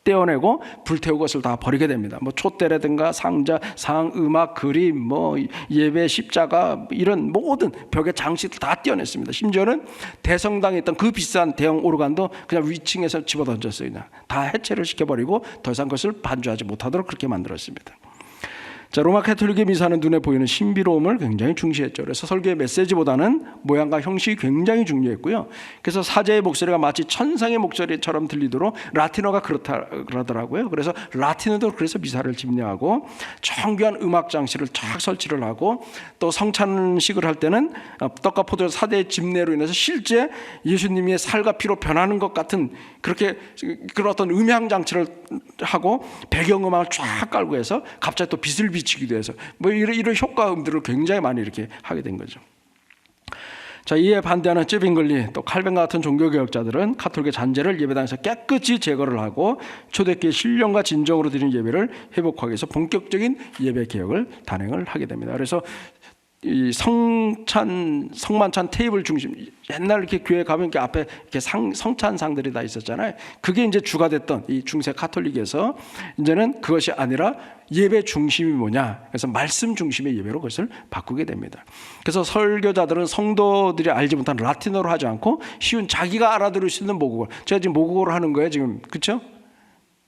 떼어내고 불태우고 것을 다 버리게 됩니다. 뭐 촛대라든가 상자, 상, 음악, 그림, 뭐 예배, 십자가, 이런 모든 벽의 장식을 다 떼어냈습니다. 심지어는 대성당에 있던 그 비싼 대형 오르간도 그냥 위층에서 집어던졌어요. 그냥 다 해체를 시켜버리고 더 이상 그것을 반주하지 못하도록 그렇게 만들었습니다. 자, 로마 카톨릭의 미사는 눈에 보이는 신비로움을 굉장히 중시했죠. 그래서 설교의 메시지보다는 모양과 형식이 굉장히 중요했고요. 그래서 사제의 목소리가 마치 천상의 목소리처럼 들리도록 라틴어가 그러더라고요. 그래서 라틴어도 그래서 미사를 집례하고 정교한 음악 장치를 쫙 설치를 하고 또 성찬식을 할 때는 떡과 포도주 4대 집례로 인해서 실제 예수님의 살과 피로 변하는 것 같은 그렇게 그런 어떤 음향 장치를 하고 배경음악을 쫙 깔고 해서 갑자기 또 빛을 비치기도 해서 뭐 이런 효과음들을 굉장히 많이 이렇게 하게 된 거죠. 자, 이에 반대하는 찌빙글리 또 칼빈과 같은 종교개혁자들은 카톨릭의 잔재를 예배당에서 깨끗이 제거를 하고 초대교회 신령과 진정으로 드리는 예배를 회복하기 위해서 본격적인 예배 개혁을 단행을 하게 됩니다. 그래서 이 성만찬 테이블 중심, 옛날 이렇게 교회 가면 이렇게 앞에 이렇게 성찬상들이 다 있었잖아요. 그게 이제 주가 됐던 이 중세 카톨릭에서 이제는 그것이 아니라 예배 중심이 뭐냐? 그래서 말씀 중심의 예배로 그것을 바꾸게 됩니다. 그래서 설교자들은 성도들이 알지 못한 라틴어로 하지 않고 쉬운 자기가 알아들을 수 있는 모국어. 제가 지금 모국어로 하는 거예요, 지금. 그렇죠?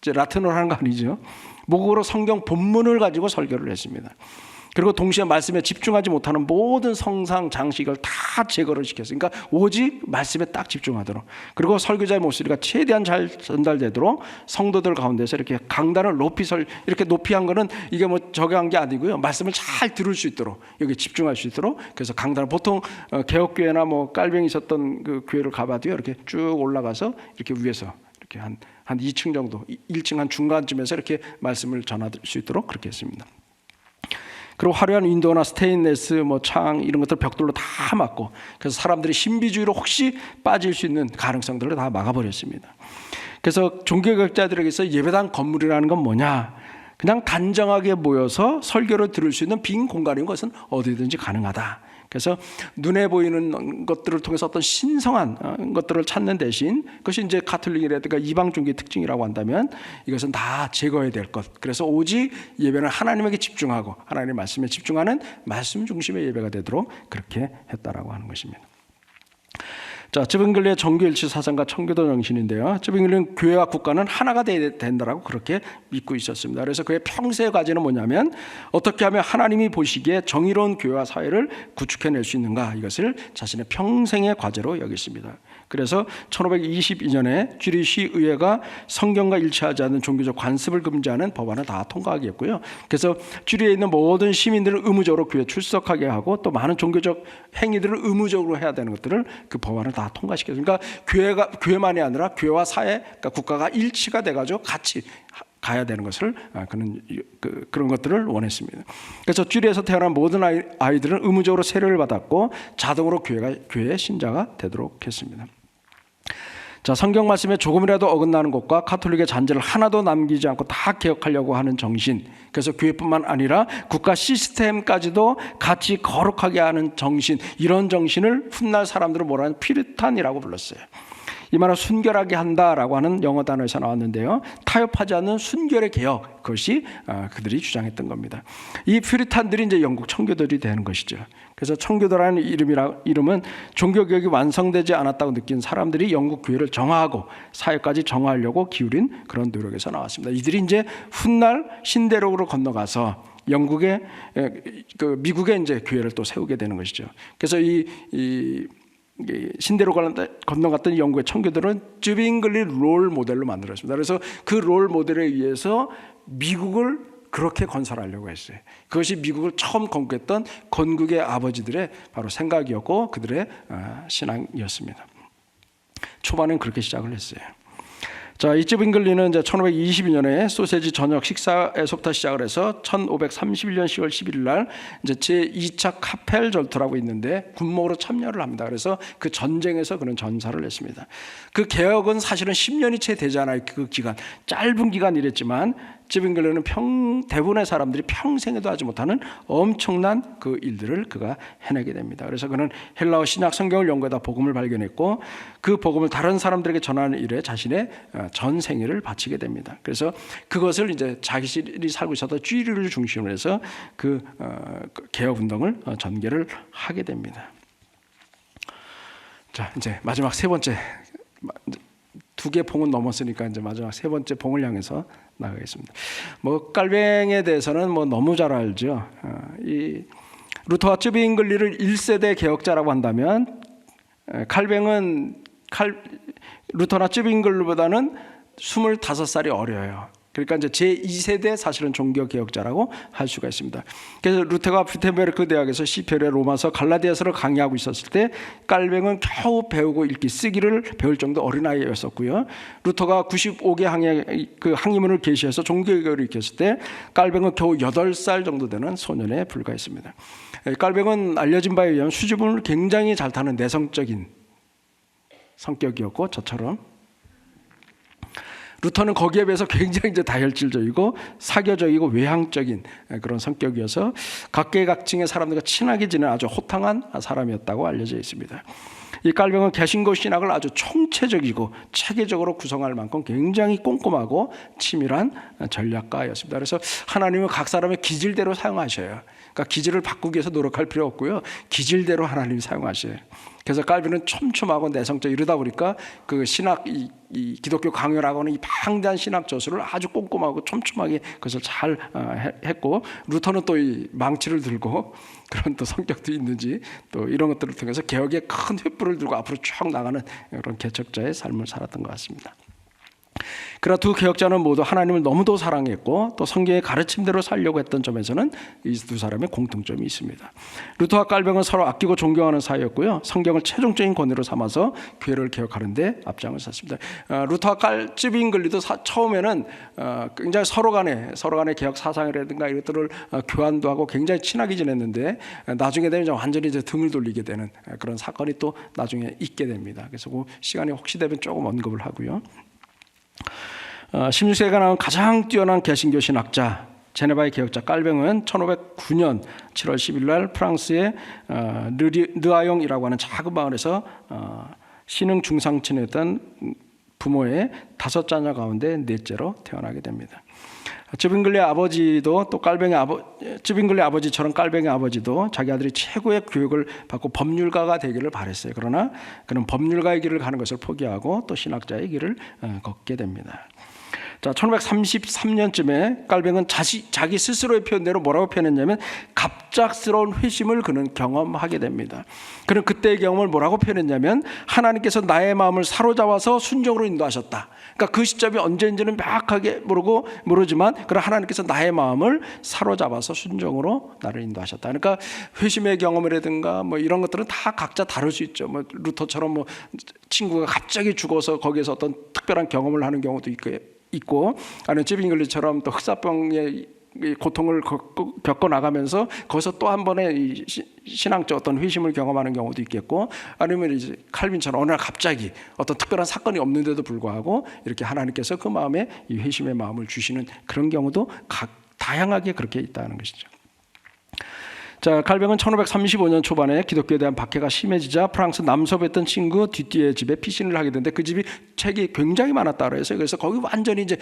이제 라틴어로 하는 거 아니죠? 모국어로 성경 본문을 가지고 설교를 했습니다. 그리고 동시에 말씀에 집중하지 못하는 모든 성상 장식을 다 제거를 시켰어요. 그러니까 오직 말씀에 딱 집중하도록. 그리고 설교자의 목소리가 최대한 잘 전달되도록 성도들 가운데서 이렇게 강단을 이렇게 높이 한 거는 이게 뭐 저기한 게 아니고요. 말씀을 잘 들을 수 있도록 여기 집중할 수 있도록. 그래서 강단을 보통 개혁교회나 뭐 깔병이 있었던 그 교회를 가봐도요. 이렇게 쭉 올라가서 이렇게 위에서 이렇게 한 2층 정도, 1층 한 중간쯤에서 이렇게 말씀을 전할 수 있도록 그렇게 했습니다. 그리고 화려한 윈도우나 스테인레스 창 이런 것들 벽돌로 다 막고, 그래서 사람들이 신비주의로 혹시 빠질 수 있는 가능성들을 다 막아버렸습니다. 그래서 종교개혁자들에게서 예배당 건물이라는 건 뭐냐? 그냥 단정하게 모여서 설교를 들을 수 있는 빈 공간인 것은 어디든지 가능하다. 그래서 눈에 보이는 것들을 통해서 어떤 신성한 것들을 찾는 대신, 그것이 이제 가톨릭이라든가 이방 종교의 특징이라고 한다면 이것은 다 제거해야 될 것. 그래서 오직 예배는 하나님에게 집중하고 하나님의 말씀에 집중하는 말씀 중심의 예배가 되도록 그렇게 했다라고 하는 것입니다. 자, 찌빙글리의 정교일치 사상과 청교도 정신인데요. 찌빙글리는 교회와 국가는 하나가 된다라고 그렇게 믿고 있었습니다. 그래서 그의 평생의 과제는 뭐냐면 어떻게 하면 하나님이 보시기에 정의로운 교회와 사회를 구축해낼 수 있는가, 이것을 자신의 평생의 과제로 여겼습니다. 그래서 1522년에 쥐리시 의회가 성경과 일치하지 않는 종교적 관습을 금지하는 법안을 다 통과하게 했고요. 그래서 쥐리에 있는 모든 시민들을 의무적으로 교회에 출석하게 하고 또 많은 종교적 행위들을 의무적으로 해야 되는 것들을 그 법안을 다 통과시켰습니다. 그러니까 교회만이 아니라 교회와 사회, 그러니까 국가가 일치가 돼가지고 같이 가야 되는 것을 그런 것들을 원했습니다. 그래서 쥐리에서 태어난 모든 아이들은 의무적으로 세례를 받았고 자동으로 교회의 신자가 되도록 했습니다. 자, 성경 말씀에 조금이라도 어긋나는 것과 카톨릭의 잔재를 하나도 남기지 않고 다 개혁하려고 하는 정신, 그래서 교회뿐만 아니라 국가 시스템까지도 같이 거룩하게 하는 정신, 이런 정신을 훗날 사람들은 뭐라 하는 퓨리탄이라고 불렀어요. 이 말은 순결하게 한다라고 하는 영어 단어에서 나왔는데요. 타협하지 않는 순결의 개혁, 그것이 그들이 주장했던 겁니다. 이 퓨리탄들이 이제 영국 청교도들이 되는 것이죠. 그래서 청교도라는 이름은 종교개혁이 완성되지 않았다고 느낀 사람들이 영국 교회를 정화하고 사회까지 정화하려고 기울인 그런 노력에서 나왔습니다. 이들이 이제 훗날 신대륙으로 건너가서 영국의 미국에 이제 교회를 또 세우게 되는 것이죠. 그래서 이 신대로 건너갔던 영국의 청교도는 쯔빙글리 롤 모델로 만들었습니다. 그래서 그 롤 모델에 의해서 미국을 그렇게 건설하려고 했어요. 그것이 미국을 처음 건국했던 건국의 아버지들의 바로 생각이었고 그들의 신앙이었습니다. 초반엔 그렇게 시작을 했어요. 자, 이 쯔빙글리는 이제 1522년에 소세지 저녁 식사에서부터 시작을 해서 1531년 10월 11일 날 이제 제2차 카펠 전투라고 있는데 군목으로 참여를 합니다. 그래서 그 전쟁에서 그런 전사를 했습니다. 그 개혁은 사실은 10년이 채 되지 않아요. 그 기간 짧은 기간 이랬지만 쯔빙글리는 대부분의 사람들이 평생에도 하지 못하는 엄청난 그 일들을 그가 해내게 됩니다. 그래서 그는 헬라어 신약 성경을 연구하다 복음을 발견했고 그 복음을 다른 사람들에게 전하는 일에 자신의 전 생애를 바치게 됩니다. 그래서 그것을 이제 자기들이 살고 있었던 쥐리를 중심으로 해서 그 개혁 운동을 전개를 하게 됩니다. 자, 이제 마지막 세 번째, 두 개 봉은 넘었으니까 이제 마지막 세 번째 봉을 향해서 나가겠습니다. 뭐 깔뱅에 대해서는 뭐 너무 잘 알죠. 이 루터와 쯔빙글리를 1세대 개혁자라고 한다면 칼뱅은 루터나 쯔빙글리보다는 25살이 어려요. 그러니까 이제 제2세대 사실은 종교개혁자라고 할 수가 있습니다. 그래서 루터가 비텐베르크 대학에서 시페르의 로마서 갈라디아서를 강의하고 있었을 때 깔뱅은 겨우 배우고 읽기 쓰기를 배울 정도 어린아이였었고요. 루터가 95개 항의문을 게시해서 종교개혁을 일으켰을 때 깔뱅은 겨우 8살 정도 되는 소년에 불과했습니다. 깔뱅은 알려진 바에 의하면 수줍음을 굉장히 잘 타는 내성적인 성격이었고 저처럼 루터는 거기에 비해서 굉장히 이제 다혈질적이고 사교적이고 외향적인 그런 성격이어서 각계각층의 사람들과 친하게 지내는 아주 호탕한 사람이었다고 알려져 있습니다. 이 깔뱅은 개신교 신학을 아주 총체적이고 체계적으로 구성할 만큼 굉장히 꼼꼼하고 치밀한 전략가였습니다. 그래서 하나님은 각 사람의 기질대로 사용하셔요. 그러니까 기질을 바꾸기 위해서 노력할 필요 없고요. 기질대로 하나님이 사용하셔요. 그래서 깔빈은 촘촘하고 내성적 이러다 보니까 그 신학 이 기독교 강요라고 하는 이 방대한 신학 저술을 아주 꼼꼼하고 촘촘하게 그것을 잘 했고 루터는 또 이 망치를 들고 그런 또 성격도 있는지 또 이런 것들을 통해서 개혁의 큰 횃불을 들고 앞으로 쭉 나가는 그런 개척자의 삶을 살았던 것 같습니다. 그러나 두 개혁자는 모두 하나님을 너무도 사랑했고 또 성경의 가르침대로 살려고 했던 점에서는 이 두 사람의 공통점이 있습니다. 루터와 깔뱅은 서로 아끼고 존경하는 사이였고요. 성경을 최종적인 권위로 삼아서 교회를 개혁하는 데 앞장을 섰습니다. 루터와 쯔빙글리도 처음에는 굉장히 서로 간의 개혁 사상이라든가 이것들을 교환도 하고 굉장히 친하게 지냈는데 나중에 되면 완전히 이제 등을 돌리게 되는 그런 사건이 또 나중에 있게 됩니다. 그래서 그 시간이 혹시 되면 조금 언급을 하고요. 16세기가 나온 가장 뛰어난 개신교 신학자 제네바의 개혁자 깔뱅은 1509년 7월 10일 날 프랑스의 르아용이라고 하는 작은 마을에서 신흥 중상층이었던 부모의 5자녀 가운데 넷째로 태어나게 됩니다. 쯔빙글리 아버지도 또 쯔빙글리 아버지처럼 깔뱅의 아버지도 자기 아들이 최고의 교육을 받고 법률가가 되기를 바랬어요. 그러나 그는 법률가의 길을 가는 것을 포기하고 또 신학자의 길을 걷게 됩니다. 자, 1533년쯤에 깔뱅은 자기 스스로의 표현대로 뭐라고 표현했냐면 갑작스러운 회심을 그는 경험하게 됩니다. 그는 그때의 경험을 뭐라고 표현했냐면 하나님께서 나의 마음을 사로잡아서 순종으로 인도하셨다. 그러니까 그 시점이 언제인지는 명확하게 모르지만 그런 하나님께서 나의 마음을 사로잡아서 순종으로 나를 인도하셨다. 그러니까 회심의 경험이라든가 뭐 이런 것들은 다 각자 다를 수 있죠. 뭐 루터처럼 뭐 친구가 갑자기 죽어서 거기에서 어떤 특별한 경험을 하는 경우도 있고 아니면 쯔빙글리처럼 또 흑사병의 고통을 겪어 나가면서 거기서 또 한 번의 신앙적 어떤 회심을 경험하는 경우도 있겠고 아니면 이제 칼빈처럼 어느 날 갑자기 어떤 특별한 사건이 없는데도 불구하고 이렇게 하나님께서 그 마음에 이 회심의 마음을 주시는 그런 경우도 다양하게 그렇게 있다는 것이죠. 자, 칼뱅은 1535년 초반에 기독교에 대한 박해가 심해지자 프랑스 남서부에 있던 친구 뒤띠의 집에 피신을 하게 되는데 그 집이 책이 굉장히 많았다 그래서 거기 완전히 이제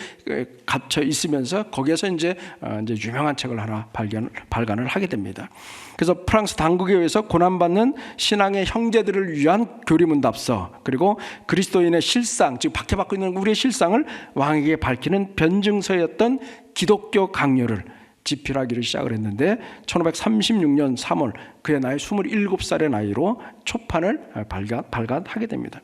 갇혀 있으면서 거기에서 이제 유명한 책을 하나 발간을 하게 됩니다. 그래서 프랑스 당국에 의해서 고난받는 신앙의 형제들을 위한 교리문답서, 그리고 그리스도인의 실상, 즉 박해받고 있는 우리의 실상을 왕에게 밝히는 변증서였던 기독교 강요를 집필하기를 시작을 했는데 1536년 3월 그의 나이 27살의 나이로 초판을 발간하게 됩니다.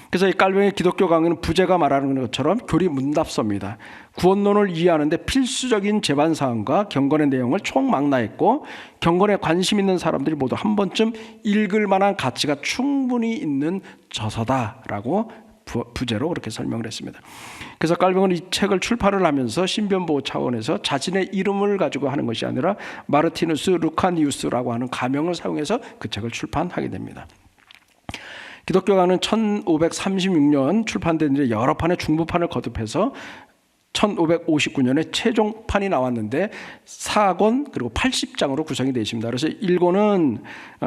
그래서 이 깔뱅의 기독교 강요는 부제가 말하는 것처럼 교리 문답서입니다. 구원론을 이해하는데 필수적인 제반사항과 경건의 내용을 총망라했고 경건에 관심 있는 사람들이 모두 한 번쯤 읽을 만한 가치가 충분히 있는 저서다라고 부제로 그렇게 설명을 했습니다. 그래서 깔뱅은 이 책을 출판을 하면서 신변보호 차원에서 자신의 이름을 가지고 하는 것이 아니라 마르티누스 루카니우스라고 하는 가명을 사용해서 그 책을 출판하게 됩니다. 기독교가는 1536년 출판된 이제 여러 판의 중부판을 거듭해서 1559년에 최종판이 나왔는데 4권 그리고 80장으로 구성이 되어 있습니다. 그래서 1권은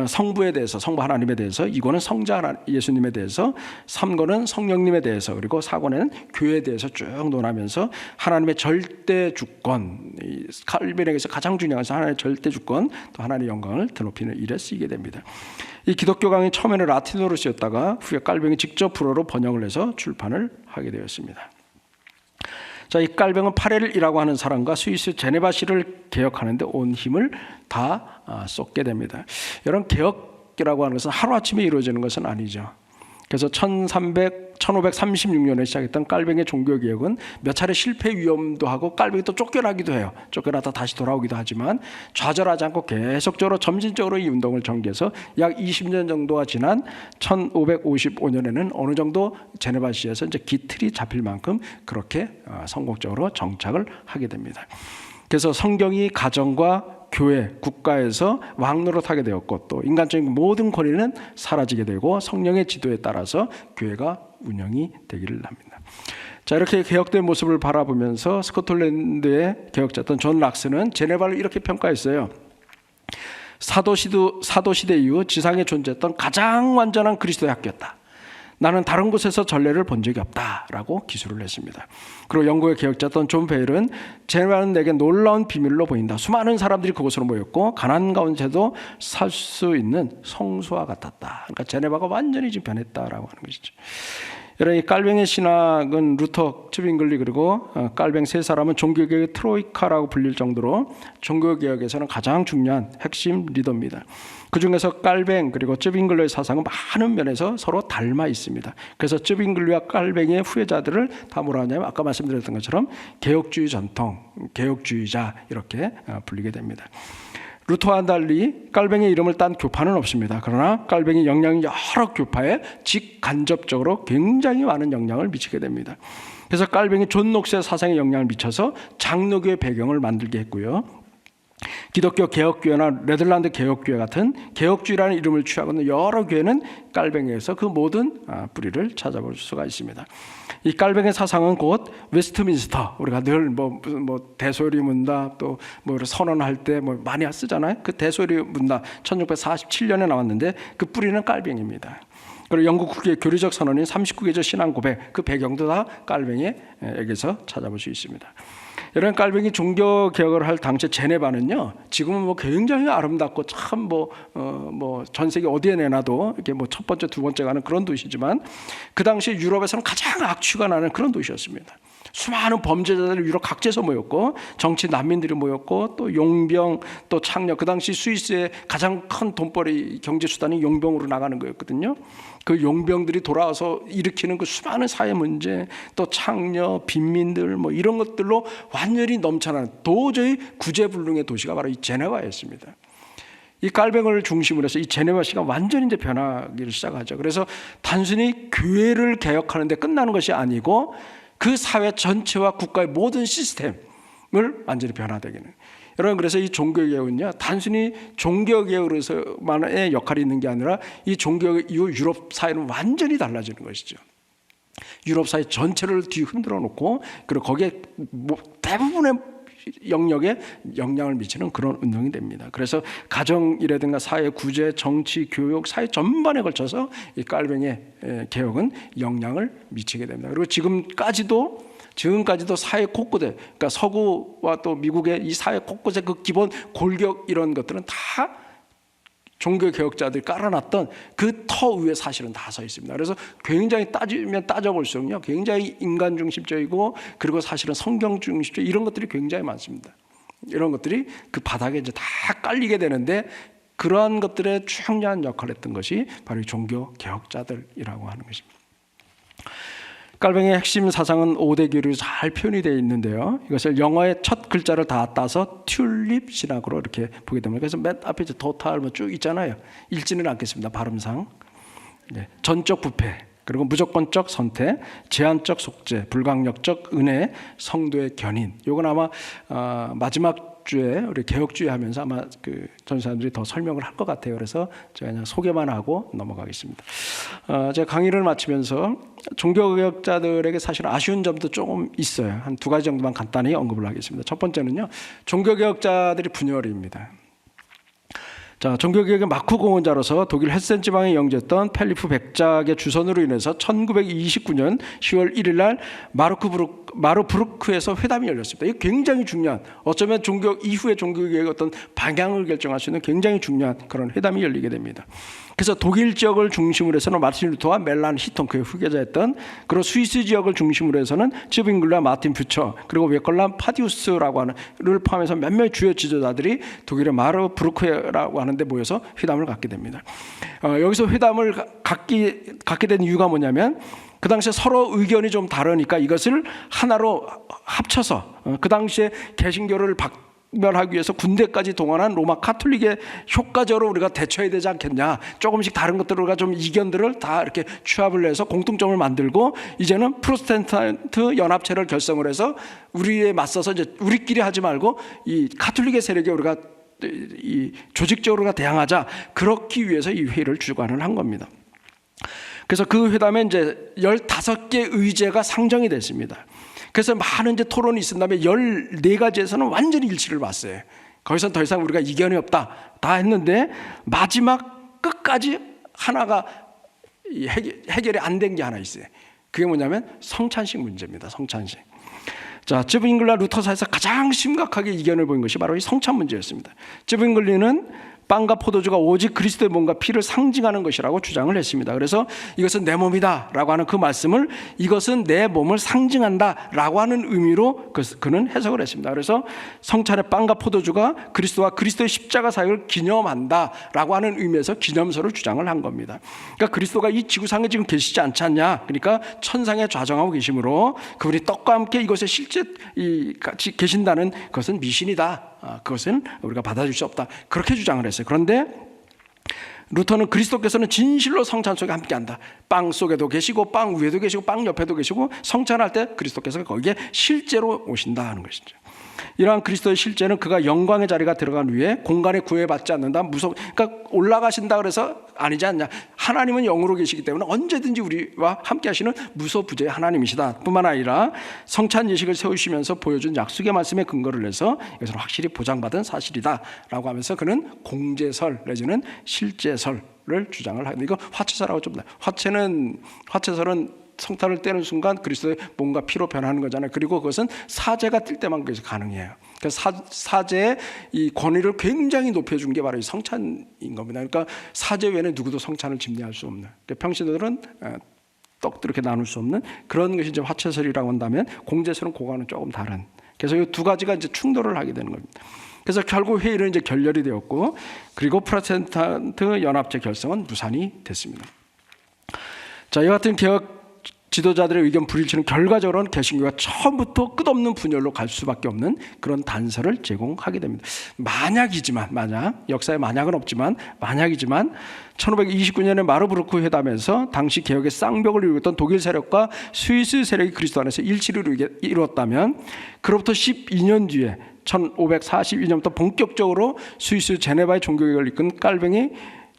성부에 대해서, 성부 하나님에 대해서, 2권은 성자 예수님에 대해서, 3권은 성령님에 대해서, 그리고 4권에는 교회에 대해서 쭉 논하면서 하나님의 절대 주권, 칼빈에게서 가장 중요한 것은 하나님의 절대 주권, 또 하나님의 영광을 드높이는 일에 쓰이게 됩니다. 이 기독교 강의 처음에는 라틴어로 쓰였다가 후에 깔뱅이 직접 불어로 번역을 해서 출판을 하게 되었습니다. 자, 이 깔뱅은 파렐이라고 하는 사람과 스위스 제네바시를 개혁하는데 온 힘을 다 쏟게 됩니다. 이런 개혁이라고 하는 것은 하루아침에 이루어지는 것은 아니죠. 그래서 1536년에 시작했던 깔뱅의 종교개혁은 몇 차례 실패 위험도 하고 깔뱅이 또 쫓겨나기도 해요. 쫓겨나다 다시 돌아오기도 하지만 좌절하지 않고 계속적으로 점진적으로 이 운동을 전개해서 약 20년 정도가 지난 1555년에는 어느 정도 제네바시에서 이제 기틀이 잡힐 만큼 그렇게 성공적으로 정착을 하게 됩니다. 그래서 성경이 가정과 교회, 국가에서 왕노릇하게 되었고 또 인간적인 모든 권위는 사라지게 되고 성령의 지도에 따라서 교회가 운영이 되기를 합니다. 자, 이렇게 개혁된 모습을 바라보면서 스코틀랜드의 개혁자였던 존 락스는 제네바를 이렇게 평가했어요. 사도시대 이후 지상에 존재했던 가장 완전한 그리스도의 학교였다. 나는 다른 곳에서 전례를 본 적이 없다라고 기술을 했습니다. 그리고 영국의 개혁자였던 존 베일은 제네바는 내게 놀라운 비밀로 보인다. 수많은 사람들이 그곳으로 모였고 가난 가운데도 살 수 있는 성소와 같았다. 그러니까 제네바가 완전히 지금 변했다라고 하는 것이죠. 여러분, 이 깔뱅의 신학은 루터, 츠빙글리 그리고 깔뱅 세 사람은 종교개혁의 트로이카라고 불릴 정도로 종교개혁에서는 가장 중요한 핵심 리더입니다. 그 중에서 깔뱅 그리고 쯔빙글리의 사상은 많은 면에서 서로 닮아 있습니다. 그래서 쯔빙글리와 깔뱅의 후예자들을 다 뭐라 하냐면 아까 말씀드렸던 것처럼 개혁주의 전통, 개혁주의자 이렇게 불리게 됩니다. 루터와 달리 깔뱅의 이름을 딴 교파는 없습니다. 그러나 깔뱅의 영향이 여러 교파에 직간접적으로 굉장히 많은 영향을 미치게 됩니다. 그래서 깔뱅이 존 녹스의 사상에 영향을 미쳐서 장로교의 배경을 만들게 했고요. 기독교 개혁교회나 네덜란드 개혁교회 같은 개혁주의라는 이름을 취하고 있는 여러 교회는 깔뱅에서 그 모든 뿌리를 찾아볼 수가 있습니다. 이 깔뱅의 사상은 곧 웨스트민스터, 우리가 늘 뭐 대소리 문답 또 뭐 선언할 때 뭐 많이 쓰잖아요. 그 대소리 문답 1647년에 나왔는데 그 뿌리는 깔뱅입니다. 그리고 영국 국의 교리적 선언인 39개조 신앙 고백, 그 배경도 다 깔뱅에게서 찾아볼 수 있습니다. 이런 깔뱅이 종교 개혁을 할 당시 제네바는요, 지금은 뭐 굉장히 아름답고 참 전 세계 어디에 내놔도 이렇게 뭐 첫 번째, 두 번째 가는 그런 도시지만 그 당시 유럽에서는 가장 악취가 나는 그런 도시였습니다. 수많은 범죄자들이 유럽 각지에서 모였고 정치 난민들이 모였고 또 용병 또 창녀, 그 당시 스위스의 가장 큰 돈벌이 경제 수단이 용병으로 나가는 거였거든요. 그 용병들이 돌아와서 일으키는 그 수많은 사회 문제 또 창녀, 빈민들 뭐 이런 것들로 완전히 넘쳐나는 도저히 구제불능의 도시가 바로 이 제네바였습니다. 이 깔뱅을 중심으로 해서 이 제네바시가 완전히 이제 변하기를 시작하죠. 그래서 단순히 교회를 개혁하는 데 끝나는 것이 아니고 그 사회 전체와 국가의 모든 시스템을 완전히 변화되기는. 여러분, 그래서 이 종교개혁은요, 단순히 종교개혁으로서만의 역할이 있는 게 아니라 이 종교개혁 이후 유럽 사회는 완전히 달라지는 것이죠. 유럽 사회 전체를 뒤 흔들어 놓고 그리고 거기에 대부분의 영역에 영향을 미치는 그런 운동이 됩니다. 그래서 가정이라든가 사회 구제, 정치, 교육, 사회 전반에 걸쳐서 이 깔뱅이의 개혁은 영향을 미치게 됩니다. 그리고 지금까지도 사회 곳곳에, 그러니까 서구와 또 미국의 이 사회 곳곳에 그 기본 골격 이런 것들은 다 종교 개혁자들이 깔아놨던 그 터 위에 사실은 다 서 있습니다. 그래서 굉장히 따져볼수록요, 굉장히 인간 중심적이고, 그리고 사실은 성경 중심적 이런 것들이 굉장히 많습니다. 이런 것들이 그 바닥에 이제 다 깔리게 되는데, 그러한 것들의 중요한 역할을 했던 것이 바로 종교 개혁자들이라고 하는 것입니다. 깔뱅이의 핵심 사상은 5대 교리로 잘 표현이 되어 있는데요. 이것을 영어의 첫 글자를 다 따서 튤립 신학으로 이렇게 보게 됩니다. 그래서 맨 앞에 이제 토탈 쭉 있잖아요. 읽지는 않겠습니다. 발음상. 네. 전적 부패, 그리고 무조건적 선택, 제한적 속죄, 불강력적 은혜, 성도의 견인. 이건 아마 마지막 주에 우리 개혁주의 하면서 아마 그 전사님들이 더 설명을 할 것 같아요. 그래서 제가 그냥 소개만 하고 넘어가겠습니다. 제가 강의를 마치면서 종교개혁자들에게 사실 아쉬운 점도 조금 있어요. 한 2가지 정도만 간단히 언급을 하겠습니다. 첫 번째는요, 종교개혁자들이 분열입니다. 자, 종교개혁의 마크 공헌자로서 독일 헤센 지방에 영주했던 펠리프 백작의 주선으로 인해서 1929년 10월 1일 날 마르부르크에서 회담이 열렸습니다. 이게 굉장히 중요한, 어쩌면 종교 이후의 종교개혁의 어떤 방향을 결정할 수 있는 굉장히 중요한 그런 회담이 열리게 됩니다. 그래서 독일 지역을 중심으로 해서는 마틴 루터와 멜란 히톤, 그의 후계자였던, 그리고 스위스 지역을 중심으로 해서는 츠빙글과 마틴 퓨처, 그리고 웨컬람 파디우스라고 하는를 포함해서 몇몇 주요 지도자들이 독일의 마르부르크라고 하는 데 모여서 회담을 갖게 됩니다. 여기서 회담을 갖게 된 이유가 뭐냐면, 그 당시에 서로 의견이 좀 다르니까 이것을 하나로 합쳐서 그 당시에 개신교를 박멸하기 위해서 군대까지 동원한 로마 카톨릭의 효과적으로 우리가 대처해야 되지 않겠냐, 조금씩 다른 것들을 우리가 좀 이견들을 다 이렇게 취합을 해서 공통점을 만들고, 이제는 프로테스탄트 연합체를 결성을 해서 우리에 맞서서 이제 우리끼리 하지 말고 이 카톨릭의 세력에 우리가 이 조직적으로 대항하자, 그렇기 위해서 이 회의를 주관을 한 겁니다. 그래서 그 회담에 이제 15개 의제가 상정이 됐습니다. 그래서 많은 이제 토론이 있은 다음에 14가지에서는 완전히 일치를 봤어요. 거기서 더 이상 우리가 이견이 없다 다 했는데, 마지막 끝까지 하나가 해결이 안 된 게 하나 있어요. 그게 뭐냐면 성찬식 문제입니다. 성찬식. 자, 쯔빙글과 루터 사이에서 가장 심각하게 이견을 보인 것이 바로 이 성찬 문제였습니다. 쯔빙글리는 빵과 포도주가 오직 그리스도의 몸과 피를 상징하는 것이라고 주장을 했습니다. 그래서 이것은 내 몸이다 라고 하는 그 말씀을 이것은 내 몸을 상징한다 라고 하는 의미로 그는 해석을 했습니다. 그래서 성찬의 빵과 포도주가 그리스도와 그리스도의 십자가 사역을 기념한다 라고 하는 의미에서 기념서를 주장을 한 겁니다. 그러니까 그리스도가 이 지구상에 지금 계시지 않지 않냐, 그러니까 천상에 좌정하고 계시므로 그분이 떡과 함께 이것에 실제 같이 계신다는 것은 미신이다, 그것은 우리가 받아줄 수 없다, 그렇게 주장을 했어요. 그런데 루터는 그리스도께서는 진실로 성찬 속에 함께한다, 빵 속에도 계시고 빵 위에도 계시고 빵 옆에도 계시고, 성찬할 때 그리스도께서 거기에 실제로 오신다 하는 것이죠. 이러한 그리스도의 실제는 그가 영광의 자리가 들어간 후에 공간에 구애받지 않는다, 그러니까 올라가신다 그래서 아니지 않냐, 하나님은 영으로 계시기 때문에 언제든지 우리와 함께 하시는 무소부재의 하나님이시다 뿐만 아니라 성찬 예식을 세우시면서 보여준 약속의 말씀에 근거를 해서 이것은 확실히 보장받은 사실이다 라고 하면서 그는 공제설 내지는 실제설을 주장을 하는데, 이거 화채설하고 좀 달라요. 화채설은 성탄을 떼는 순간 그리스도의 몸과 피로 변하는 거잖아요. 그리고 그것은 사제가 뜰 때만 그것이 가능해요. 그래서 사제의 이 권위를 굉장히 높여준 게 바로 이 성찬인 겁니다. 그러니까 사제 외에는 누구도 성찬을 집례할 수 없는, 평신도들은 떡도 이렇게 나눌 수 없는 그런 것이 이제 화채설이라고 한다면, 공제설은 그거와는 조금 다른. 그래서 이 2가지가 이제 충돌을 하게 되는 겁니다. 그래서 결국 회의는 이제 결렬이 되었고, 그리고 프로테스탄트 연합체 결성은 무산이 됐습니다. 자, 이 같은 개혁 지도자들의 의견 불일치는 결과적으로는 개신교가 처음부터 끝없는 분열로 갈 수밖에 없는 그런 단서를 제공하게 됩니다. 만약 역사에 만약은 없지만 만약이지만 1529년에 마르부르크 회담에서 당시 개혁의 쌍벽을 이루었던 독일 세력과 스위스 세력이 그리스도 안에서 일치를 이루었다면, 그로부터 12년 뒤에 1542년부터 본격적으로 스위스 제네바의 종교개혁을 이끈 깔뱅이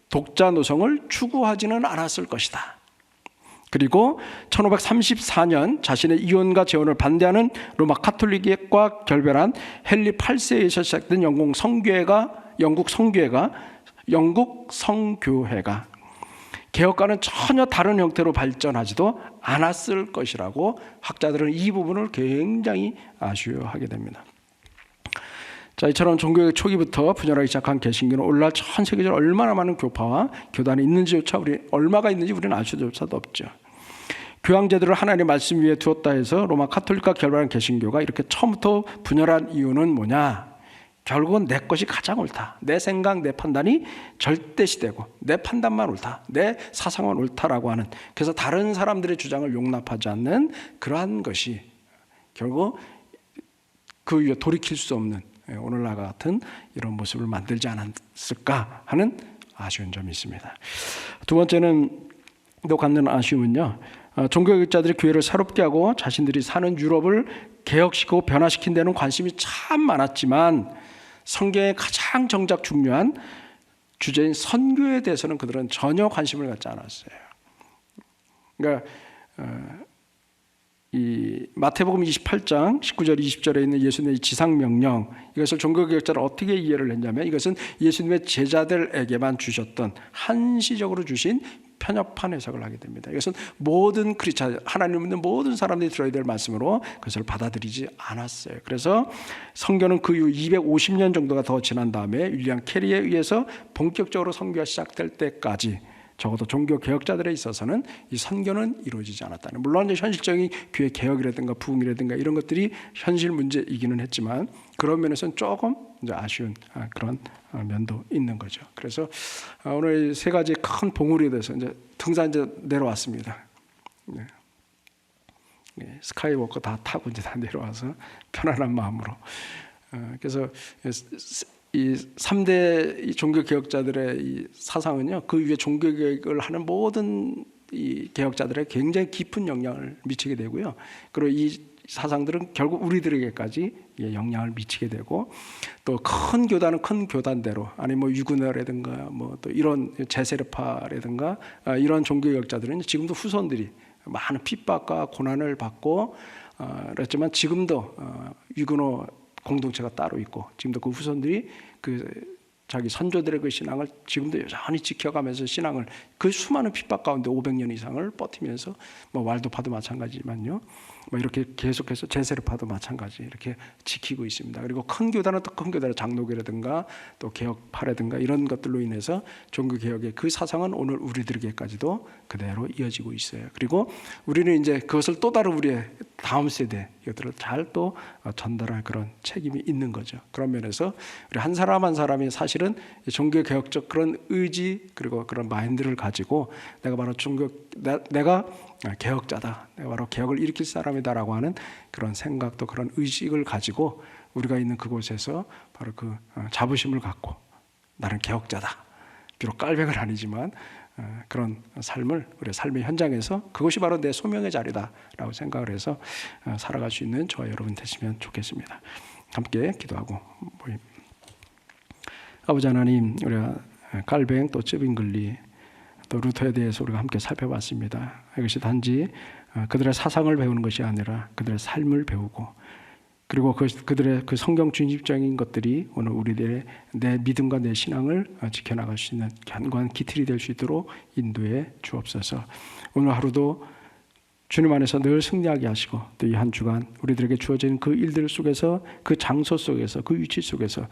독자 노성을 추구하지는 않았을 것이다. 그리고 1534년 자신의 이혼과 재혼을 반대하는 로마 카톨릭과 결별한 헨리 8세에서 시작된 영국 성교회가 개혁과는 전혀 다른 형태로 발전하지도 않았을 것이라고 학자들은 이 부분을 굉장히 아쉬워하게 됩니다. 자, 이처럼 종교개혁 초기부터 분열하기 시작한 개신교는 오늘날 전 세계적으로 얼마나 많은 교파와 교단이 있는지조차 얼마가 있는지 우리는 알 수조차도 없죠. 교황 제도를 하나님의 말씀 위에 두었다 해서 로마 카톨릭과 결별한 개신교가 이렇게 처음부터 분열한 이유는 뭐냐? 결국은 내 것이 가장 옳다. 내 생각, 내 판단이 절대시되고 내 판단만 옳다. 내 사상만 옳다라고 하는, 그래서 다른 사람들의 주장을 용납하지 않는 그러한 것이 결국 그 위에 돌이킬 수 없는 오늘날 같은 이런 모습을 만들지 않았을까 하는 아쉬운 점이 있습니다. 두 번째는 또 갖는 아쉬움은요, 종교개혁자들이 교회를 새롭게 하고 자신들이 사는 유럽을 개혁시키고 변화시킨 데는 관심이 참 많았지만 성경의 가장 정작 중요한 주제인 선교에 대해서는 그들은 전혀 관심을 갖지 않았어요. 그러니까 이 마태복음 28장 19절 20절에 있는 예수님의 지상명령, 이것을 종교개혁자는 어떻게 이해를 했냐면 이것은 예수님의 제자들에게만 주셨던, 한시적으로 주신 편협한 해석을 하게 됩니다. 이것은 모든 크리스찬, 하나님 믿는 모든 사람들이 들어야 될 말씀으로 그것을 받아들이지 않았어요. 그래서 선교는 그 이후 250년 정도가 더 지난 다음에 윌리엄 캐리에 의해서 본격적으로 선교가 시작될 때까지 적어도 종교 개혁자들에 있어서는 이 선교는 이루어지지 않았다는, 물론 이제 현실적인 교회 개혁이라든가 부흥이라든가 이런 것들이 현실 문제이기는 했지만 그런 면에서는 조금 이제 아쉬운 그런 면도 있는 거죠. 그래서 오늘 세 가지 큰 봉우리에 대해서 이제 등산 이제 내려왔습니다. 네. 스카이워커 다 타고 이제 다 내려와서 편안한 마음으로. 그래서 이 3대 종교 개혁자들의 이 사상은요, 그 위에 종교 개혁을 하는 모든 이 개혁자들의 굉장히 깊은 영향을 미치게 되고요. 그리고 이 사상들은 결국 우리들에게까지 영향을 미치게 되고, 또 큰 교단은 큰 교단대로, 아니 뭐 유구네라든가 뭐 또 이런 제세르파라든가 이런 종교 개혁자들은 지금도 후손들이 많은 핍박과 고난을 받고 그렇지만 지금도 유구노 공동체가 따로 있고, 지금도 그 후손들이 그 자기 선조들의 그 신앙을 지금도 여전히 지켜가면서 신앙을 그 수많은 핍박 가운데 500년 이상을 버티면서, 뭐 왈도파도 마찬가지지만요, 뭐 이렇게 계속해서 제세르파도 마찬가지 이렇게 지키고 있습니다. 그리고 큰 교단은 또 큰 교단의 장로교라든가 또 개혁파라든가 이런 것들로 인해서 종교 개혁의 그 사상은 오늘 우리들에게까지도 그대로 이어지고 있어요. 그리고 우리는 이제 그것을 또 다른 우리의 다음 세대 이것들을 잘 또 전달할 그런 책임이 있는 거죠. 그런 면에서 우리 한 사람 한 사람이 사실은 종교 개혁적 그런 의지 그리고 그런 마인드를 가지고 내가 바로 내가 개혁자다, 내가 바로 개혁을 일으킬 사람이다라고 하는 그런 생각도 그런 의식을 가지고 우리가 있는 그곳에서 바로 그 자부심을 갖고 나는 개혁자다, 비록 깔백은 아니지만 그런 삶을 우리의 삶의 현장에서 그것이 바로 내 소명의 자리다라고 생각을 해서 살아갈 수 있는 저와 여러분 되시면 좋겠습니다. 함께 기도하고 모입니다. 아버지 하나님, 우리가 깔뱅 또 쯔빙글리 또 루터에 대해서 우리가 함께 살펴봤습니다. 이것이 단지 그들의 사상을 배우는 것이 아니라 그들의 삶을 배우고, 그리고 그들의 그 성경 중립적인 것들이 오늘 우리들의 내 믿음과 내 신앙을 지켜나갈 수 있는 견고한 기틀이 될 수 있도록 인도해 주옵소서. 오늘 하루도 주님 안에서 늘 승리하게 하시고, 또 이 한 주간 우리들에게 주어진 그 일들 속에서, 그 장소 속에서, 그 위치 속에서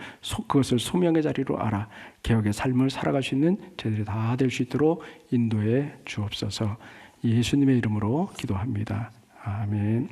그것을 소명의 자리로 알아 개혁의 삶을 살아갈 수 있는 저희들이 다 될 수 있도록 인도해 주옵소서. 예수님의 이름으로 기도합니다. 아멘.